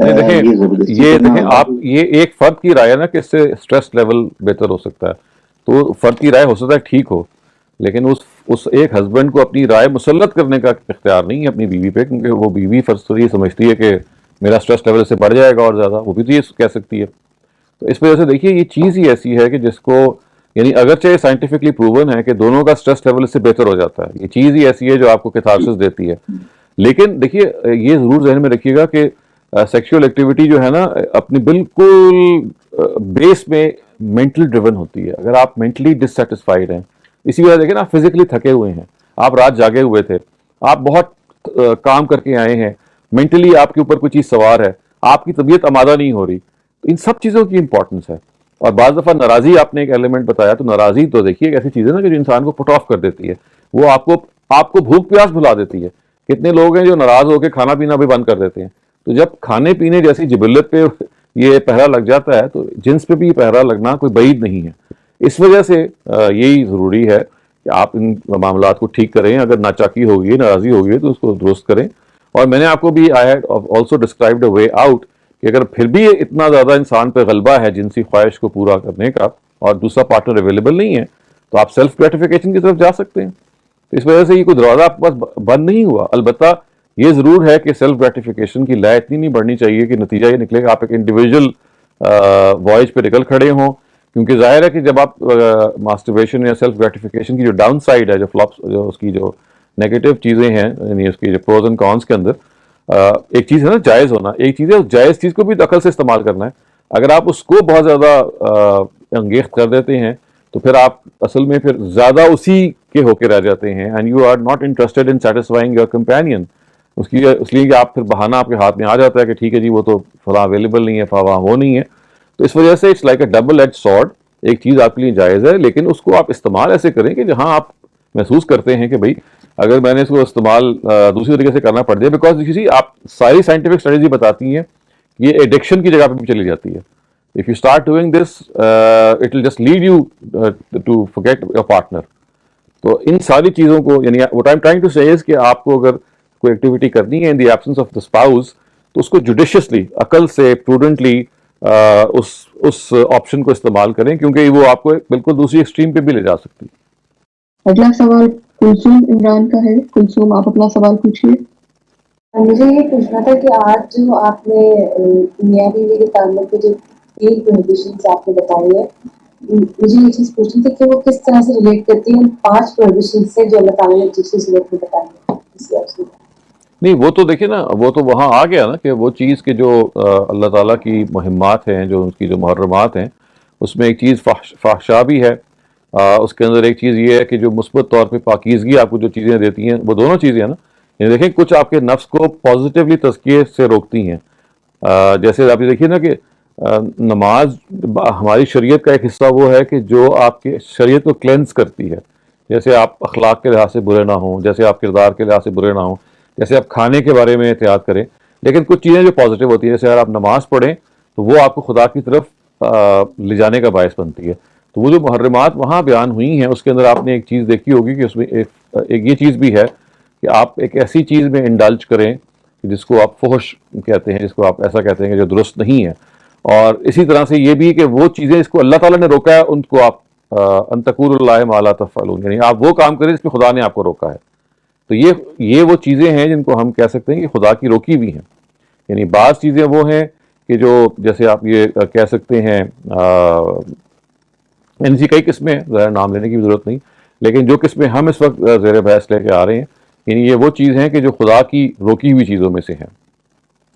نہیں دیکھیں یہ زبردستی یہ کرنا دیکھیں آپ یہ ایک فرد کی رائے ہے نا کہ اس سے اسٹریس لیول بہتر ہو سکتا ہے، تو فرد کی رائے ہو سکتا ہے ٹھیک ہو، لیکن اس ایک ہسبینڈ کو اپنی رائے مسلط کرنے کا اختیار نہیں ہے اپنی بیوی پہ، کیونکہ وہ بیوی فرض تو یہ سمجھتی ہے کہ میرا اسٹریس لیول اس سے بڑھ جائے گا اور زیادہ، وہ بھی تو یہ کہہ سکتی ہے. تو اس وجہ سے دیکھیے یہ چیز ہی ایسی ہے کہ جس کو یعنی اگرچہ سائنٹیفکلی پروون ہے کہ دونوں کا اسٹریس لیول اس سے بہتر ہو جاتا ہے، یہ چیز ہی ایسی ہے جو آپ کو کیتھارسس دیتی ہے، لیکن دیکھیے یہ ضرور ذہن میں رکھیے گا کہ سیکشول ایکٹیویٹی جو ہے نا اپنی بالکل بیس میں مینٹل ڈریون ہوتی ہے. اگر آپ مینٹلی ڈسسیٹسفائیڈ ہیں، اسی وجہ دیکھیں نا آپ فزیکلی تھکے ہوئے ہیں، آپ رات جاگے ہوئے تھے، آپ بہت کام کر کے آئے ہیں، مینٹلی آپ کے اوپر کوئی چیز سوار ہے، آپ کی طبیعت آمادہ نہیں ہو رہی، تو ان سب چیزوں کی امپورٹنس ہے. اور بعض دفعہ ناراضی آپ نے ایک ایلیمنٹ بتایا، تو ناراضی تو دیکھیے ایک ایسی چیز ہے نا کہ جو انسان کو پٹ آف کر دیتی ہے، وہ آپ کو بھوک پیاس بھلا دیتی ہے. کتنے لوگ ہیں جو ناراض ہو کے کھانا پینا بھی بند کر دیتے ہیں. تو جب کھانے پینے جیسی جبلت پہ یہ پہرا لگ جاتا ہے تو جنس پہ بھی پہرا لگنا کوئی بعید نہیں ہے. اس وجہ سے یہی ضروری ہے کہ آپ ان معاملات کو ٹھیک کریں. اگر ناچاکی ہوگی، ناراضی ہوگی تو اس کو درست کریں. اور میں نے آپ کو بھی I had also described a way out کہ اگر پھر بھی اتنا زیادہ انسان پہ غلبہ ہے جنسی خواہش کو پورا کرنے کا اور دوسرا پارٹنر اویلیبل نہیں ہے، تو آپ سیلف گریٹیفیکیشن کی طرف جا سکتے ہیں. تو اس وجہ سے یہ کوئی دروازہ آپ کے پاس بند نہیں ہوا. البتہ یہ ضرور ہے کہ سیلف گریٹیفیکیشن کی لے اتنی نہیں بڑھنی چاہیے کہ نتیجہ یہ نکلے کہ آپ ایک انڈیویجول وائج پہ نکل کھڑے ہوں. کیونکہ ظاہر ہے کہ جب آپ ماسٹربیشن یا سیلف گریٹیفیکیشن کی جو ڈاؤن سائڈ ہے، جو فلاپس، جو اس کی جو نیگیٹو چیزیں ہیں، یعنی اس کی جو پروز اینڈ کانس کے اندر ایک چیز ہے نا جائز ہونا، ایک چیز ہے اس جائز چیز کو بھی دخل سے استعمال کرنا ہے. اگر آپ اس کو بہت زیادہ انگیخت کر دیتے ہیں تو پھر آپ اصل میں پھر زیادہ اسی کے ہو کے رہ جاتے ہیں. And you are not interested in satisfying your companion. اس لیے کہ آپ پھر بہانہ آپ کے ہاتھ میں آ جاتا ہے کہ ٹھیک ہے جی وہ تو فلاں اویلیبل نہیں ہے، فلاں وہ نہیں ہے. تو اس وجہ سے it's like a double edge sword. ایک چیز آپ کے لیے جائز ہے لیکن اس کو آپ استعمال ایسے کریں کہ جہاں آپ محسوس کرتے ہیں کہ بھائی اگر میں نے اس کو استعمال دوسری طریقے سے کرنا پڑ جائے، بیکاز کسی آپ ساری سائنٹیفک اسٹڈیز بتاتی ہیں یہ ایڈکشن کی جگہ پہ بھی چلی جاتی ہے. If you start doing this, it will just lead you to forget your partner. تو ان ساری چیزوں کو یعنی what I'm trying to say is کہ آپ کو اگر کوئی ایکٹیویٹی کرنی ہے in the absence of the spouse تو اس کو judiciously، عقل سے، prudently اس آپشن کو استعمال کریں، کیونکہ وہ آپ کو بالکل دوسری ایکسٹریم پہ بھی لے جا سکتی. اگلا سوال کلثوم عمران کا ہے. کلثوم آپ اپنا سوال پوچھیے. مجھے یہ پوچھنا تھا کہ آج جو آپ نے میاں بیوی کے تعلق کے جو 3 پروہیبیشنز آپ نے بتائی ہے، مجھے یہ چیز پوچھنی تھی کہ وہ کس طرح سے ریلیٹ کرتی ہیں 5 پروہیبیشنز سے جو اللہ تعالیٰ نے دوسری صورت میں بتائی ہے. نہیں وہ تو دیکھیں نا، وہ تو وہاں آ گیا نا کہ وہ چیز کے جو اللہ تعالیٰ کی مہمات ہیں، جو اس کی جو محرمات ہیں، اس میں ایک چیز فحشا بھی ہے. اس کے اندر ایک چیز یہ ہے کہ جو مثبت طور پہ پاکیزگی آپ کو جو چیزیں دیتی ہیں وہ دونوں چیزیں ہیں نا. یعنی دیکھیں کچھ آپ کے نفس کو پازیٹیولی تزکیے سے روکتی ہیں. جیسے آپ یہ دیکھیے نا کہ نماز ہماری شریعت کا ایک حصہ وہ ہے کہ جو آپ کے شریعت کو کلینز کرتی ہے. جیسے آپ اخلاق کے لحاظ سے برے نہ ہوں، جیسے آپ کردار کے لحاظ سے برے نہ ہوں، جیسے آپ کھانے کے بارے میں احتیاط کریں. لیکن کچھ چیزیں جو پازیٹیو ہوتی ہیں، جیسے اگر آپ نماز پڑھیں تو وہ آپ کو خدا کی طرف لے جانے کا باعث بنتی ہے. تو وہ جو محرمات وہاں بیان ہوئی ہیں اس کے اندر آپ نے ایک چیز دیکھی ہوگی کہ اس میں ایک یہ چیز بھی ہے کہ آپ ایک ایسی چیز میں انڈلج کریں جس کو آپ فحش کہتے ہیں، جس کو آپ ایسا کہتے ہیں کہ جو درست نہیں ہے. اور اسی طرح سے یہ بھی کہ وہ چیزیں اس کو اللہ تعالیٰ نے روکا ہے ان کو آپ ان تقولوا اللہ ما لا تفعلون، یعنی آپ وہ کام کریں جس میں خدا نے آپ کو روکا ہے. تو یہ وہ چیزیں ہیں جن کو ہم کہہ سکتے ہیں کہ خدا کی روکی بھی ہیں. یعنی بعض چیزیں وہ ہیں کہ جو جیسے آپ یہ کہہ سکتے ہیں ان کی کئی قسمیں ہیں، ظاہر نام لینے کی بھی ضرورت نہیں، لیکن جو قسمیں ہم اس وقت زیر بحث لے کے آ رہے ہیں یعنی یہ وہ چیز ہیں کہ جو خدا کی روکی ہوئی چیزوں میں سے ہیں،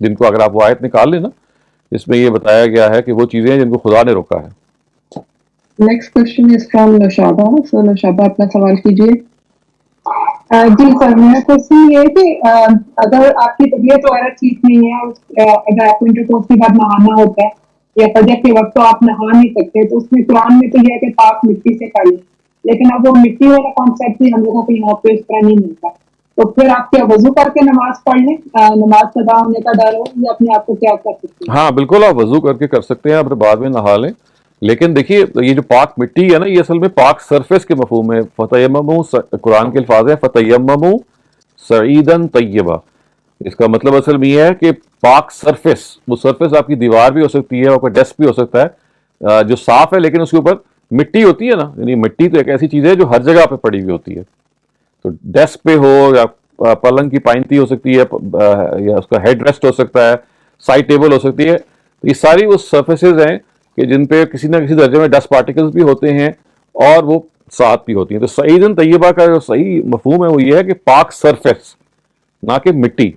جن کو اگر آپ وہ آیت نکال لیں نا اس میں یہ بتایا گیا ہے کہ وہ چیزیں ہیں جن کو خدا نے روکا ہے. Next question is from Nushaba. So Nushaba اپنا سوال کیجیے. جی سر، میرا کوشچن یہ ہے کہ اگر آپ کی طبیعت وغیرہ ٹھیک نہیں ہے اور اگر آپ کو انٹرکورس کے بعد نہانا ہوتا ہے یا فجر کے وقت تو آپ نہا نہیں سکتے، تو اس میں قرآن میں تو یہ ہے کہ پاک مٹی سے کر لیں، لیکن اب وہ مٹی والا کانسیپٹ بھی ہم لوگوں کو یہاں پہ اس طرح نہیں ملتا. تو پھر آپ کیا وضو کر کے نماز پڑھ لیں، نماز قضا ہونے کا ڈر ہو، یا اپنے آپ کو کیا کر سکتے ہیں؟ ہاں بالکل، آپ وضو کر کے کر سکتے ہیں، پھر بعد میں نہا لیں. لیکن دیکھیے یہ جو پاک مٹی ہے نا یہ اصل میں پاک سرفیس کے مفہوم ہے. فتیمموا، قرآن کے الفاظ ہیں فتیمموا صعیدا طیبا. اس کا مطلب اصل میں یہ ہے کہ پاک سرفیس، وہ سرفیس آپ کی دیوار بھی ہو سکتی ہے، آپ کا ڈیسک بھی ہو سکتا ہے جو صاف ہے لیکن اس کے اوپر مٹی ہوتی ہے نا، یعنی مٹی تو ایک ایسی چیز ہے جو ہر جگہ پہ پڑی ہوئی ہوتی ہے، تو ڈیسک پہ ہو یا پلنگ کی پائنتی ہو سکتی ہے یا اس کا ہیڈ ریسٹ ہو سکتا ہے، سائڈ ٹیبل ہو سکتی ہے، تو یہ ساری وہ سرفیسز ہیں کہ جن پہ کسی نہ کسی درجے میں ڈسٹ پارٹیکلز بھی ہوتے ہیں اور وہ صاف بھی ہوتی ہیں. تو سعیدن طیبہ کا جو صحیح مفہوم ہے وہ یہ ہے کہ پاک سرفیس، نہ کہ مٹی.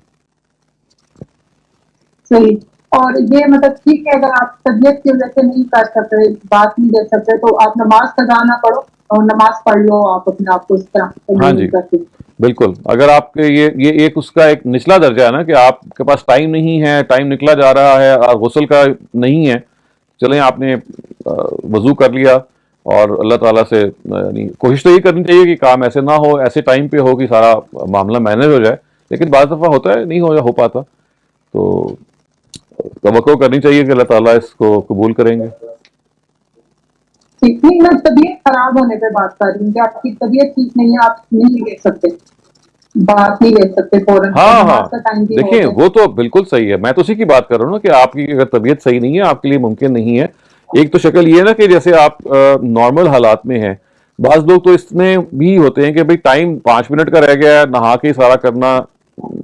صحیح. اور یہ مطلب ٹھیک ہے اگر آپ طبیعت کی وجہ سے نہیں کر سکتے، بات نہیں دے سکتے، تو آپ نماز قضا نہ پڑھو اور نماز پڑھ لو آپ اپنے آپ کو اس طرح. ہاں جی بالکل. اگر آپ کے یہ ایک اس کا ایک نچلا درجہ ہے نا کہ آپ کے پاس ٹائم نہیں ہے، ٹائم نکلا جا رہا ہے اور غسل کا نہیں ہے، چلیں آپ نے وضو کر لیا اور اللہ تعالیٰ سے یعنی کوشش تو یہ کرنی چاہیے کہ کام ایسے نہ ہو، ایسے ٹائم پہ ہو کہ سارا معاملہ مینیج ہو جائے، لیکن بعض دفعہ ہوتا ہے نہیں ہو پاتا، تو توقع کرنی چاہیے کہ اللہ تعالیٰ اس کو قبول کریں گے. ٹھیک نہیں، میں طبیعت خراب ہونے پہ بات کر رہی ہوں کہ آپ کی طبیعت ٹھیک نہیں ہے، آپ نہیں لے سکتے، بات نہیں لے سکتے فوراً. ہاں دیکھیں وہ تو بالکل صحیح ہے، میں تو اسی کی بات کر رہا ہوں نا کہ آپ کی اگر طبیعت صحیح نہیں ہے آپ کے لیے ممکن نہیں ہے. ایک تو شکل یہ ہے نا کہ جیسے آپ نارمل حالات میں ہیں، بعض لوگ تو اس میں بھی ہوتے ہیں کہ بھئی ٹائم 5 منٹ کا رہ گیا ہے، نہا کے سارا کرنا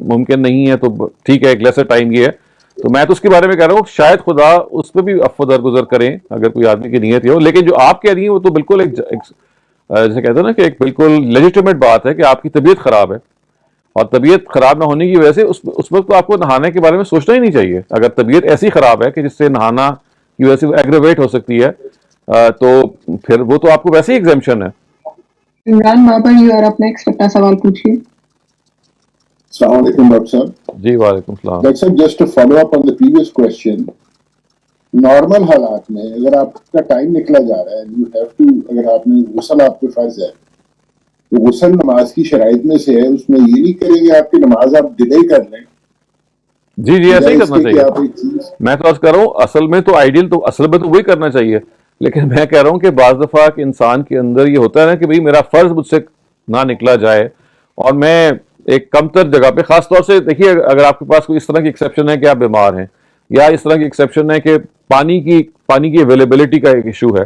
ممکن نہیں ہے، تو ٹھیک ہے ایک لیسر ٹائم یہ ہے، تو میں تو اس کے بارے میں کہہ رہا ہوں شاید خدا اس پہ بھی عفو درگزر کریں اگر کوئی آدمی کی نیت یہ ہو. لیکن جو آپ کہہ رہی ہیں وہ تو بالکل ایک جیسے کہتے ہیں نا کہ ایک بالکل لیجیٹیمیٹ بات ہے کہ آپ کی طبیعت خراب ہے، اور طبیعت خراب نہ ہونے کی وجہ سے اس وقت تو آپ کو نہانے کے بارے میں سوچنا ہی نہیں چاہیے. اگر طبیعت ایسی خراب ہے کہ جس سے نہانا کی وجہ سے ایگریویٹ ہو سکتی ہے تو پھر وہ تو آپ کو ویسے ہی ایگزیمپشن ہے. عمران بابا جی اور آپ نیکسٹ اپنا سوال پوچھیے. السلام علیکم ڈاکٹر صاحب. جی وعلیکم السلام. ڈاکٹر صاحب just to follow up on the previous question, normal حالات میں اگر آپ کا ٹائم نکلا جا رہا ہے، یو ہیو ٹو، اگر آپ نے غسل آپ پہ فرض ہے تو غسل نماز کی شرائط میں سے ہے، اس میں یہ نہیں کریں گے آپ کی نماز آپ ڈیلے کر لیں. جی ایسا ہی کرنا چاہیے. میں تو کہہ رہا ہوں اصل میں تو آئیڈیل تو اصل میں تو وہی کرنا چاہیے، لیکن میں کہہ رہا ہوں کہ بعض دفعہ کہ انسان کے اندر یہ ہوتا ہے نا کہ بھئی میرا فرض مجھ سے نہ نکلا جائے، اور میں ایک کم تر جگہ پہ، خاص طور سے دیکھیے اگر آپ کے پاس کوئی اس طرح کی ایکسیپشن ہے کہ آپ بیمار ہیں، یا اس طرح کی ایکسیپشن ہے کہ پانی کی اویلیبلٹی کا ایک ایشو ہے،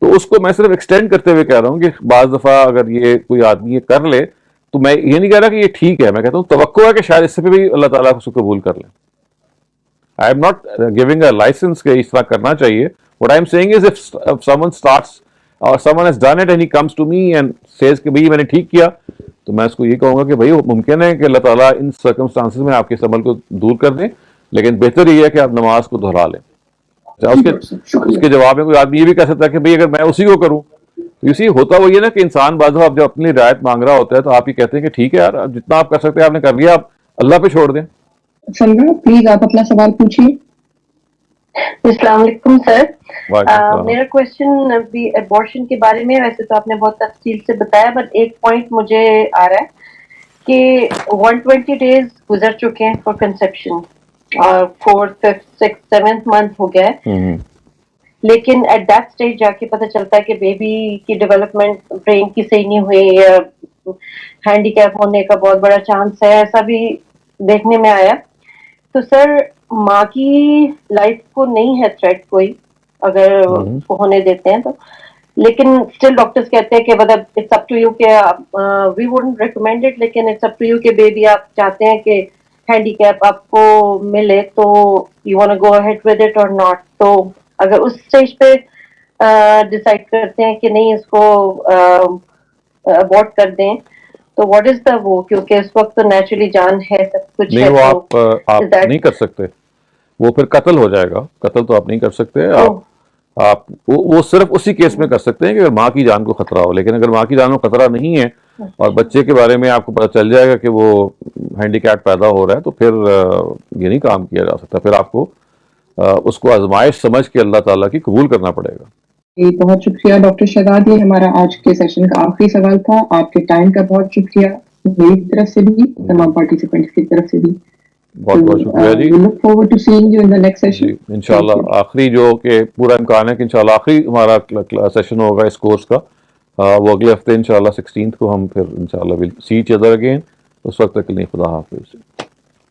تو اس کو میں صرف ایکسٹینڈ کرتے ہوئے کہہ رہا ہوں کہ بعض دفعہ اگر یہ کوئی آدمی یہ کر لے تو میں یہ نہیں کہہ رہا کہ یہ ٹھیک ہے، میں کہتا ہوں توقع ہے کہ شاید اس سے بھی اللہ تعالیٰ اس کو قبول کر لیں. I am not giving a license کہ اس طرح کرنا چاہیے. What I am saying is if someone starts or someone has done it and he comes to me and says کہ بھئی میں نے ٹھیک کیا، تو میں اس کو یہ کہوں گا کہ بھئی ممکن ہے کہ اللہ تعالیٰ ان سرکمسٹانسز میں آپ کے اس عمل کو دور کر دیں، لیکن بہتر یہ ہے کہ آپ نماز کو دہرا لیں. اس کے جواب میں کوئی آدمی یہ بھی کہہ سکتا ہے کہ بھئی اگر میں اسی کو کروں، تو اسی ہوتا وہ یہ نا کہ انسان بعض دفعہ جب اپنی رعایت مانگ رہا ہوتا ہے تو آپ یہ کہتے ہیں کہ ٹھیک ہے یار جتنا آپ کر سکتے ہیں آپ نے کر لیا، آپ اللہ پہ چھوڑ دیں. سلما پلیز آپ اپنا سوال پوچھیے. السلام علیکم سر. وعلیکم السلام. میرا کوشچن ابھی ابورشن کے بارے میں، ویسے تو آپ نے بہت تفصیل سے بتایا، بٹ ایک پوائنٹ مجھے آ رہا ہے کہ 120 ڈیز گزر چکے ہیں فار کنسیپشن، اور 4th 5th 6th 7th month ہو گیا ہے، لیکن ایٹ دیٹ اسٹیج جا کے پتہ چلتا ہے کہ بیبی کی ڈیولپمنٹ برین کی صحیح نہیں ہوئی، یا ہینڈی کیپ ہونے کا بہت بڑا چانس ہے، ایسا بھی دیکھنے میں آیا. تو سر ماں کی لائف کو نہیں ہے تھریٹ کوئی اگر ہونے دیتے ہیں تو، لیکن اسٹل ڈاکٹرز کہتے ہیں کہ مطلب اٹس اپ ٹو یو کہ وی وڈنٹ ریکمینڈ اٹ، لیکن اٹس اپ ٹو یو کہ بیبی آپ چاہتے ہیں کہ ہینڈی کیپ آپ کو ملے تو you want go ahead with it اور ناٹ. تو اگر اس اسٹیج پہ ڈیسائڈ کرتے ہیں کہ نہیں اس کو ابورٹ کر دیں، تو واٹ از دا وہ، کیونکہ اس وقت تو نیچرلی جان ہے سب کچھ ہے، نہیں وہ آپ نہیں کر سکتے، وہ پھر قتل ہو جائے گا. قتل تو آپ نہیں کر سکتے. آپ وہ صرف اسی کیس میں کر سکتے ہیں کہ اگر ماں کی جان کو خطرہ ہو، لیکن اگر ماں کی جان کو خطرہ نہیں ہے اور بچے کے بارے میں آپ کو پتہ چل جائے گا کہ وہ ہینڈی کیپ پیدا ہو رہا ہے، تو پھر یہ نہیں کام کیا جا سکتا. پھر آپ کو اس کو آزمائش سمجھ کے اللہ تعالیٰ کی قبول کرنا پڑے گا. بہت شکریہ ڈاکٹر شہزاد. یہ ہمارا آج کے سیشن کا آخری سوال تھا. آپ کے ٹائم کا بہت شکریہ میری طرف سے بھی، تمام پارٹیسپینٹس کی طرف سے بھی. بہت بہت شکریہ جی. We look forward to seeing you in the next session. انشاءاللہ آخری جو کہ پورا امکان ہے کہ انشاءاللہ آخری ہمارا سیشن ہوگا اس کورس کا، وہ اگلے ہفتے انشاءاللہ 16th کو ہم پھر انشاءاللہ we'll see each other again. اس وقت تک کے لیے خدا حافظ.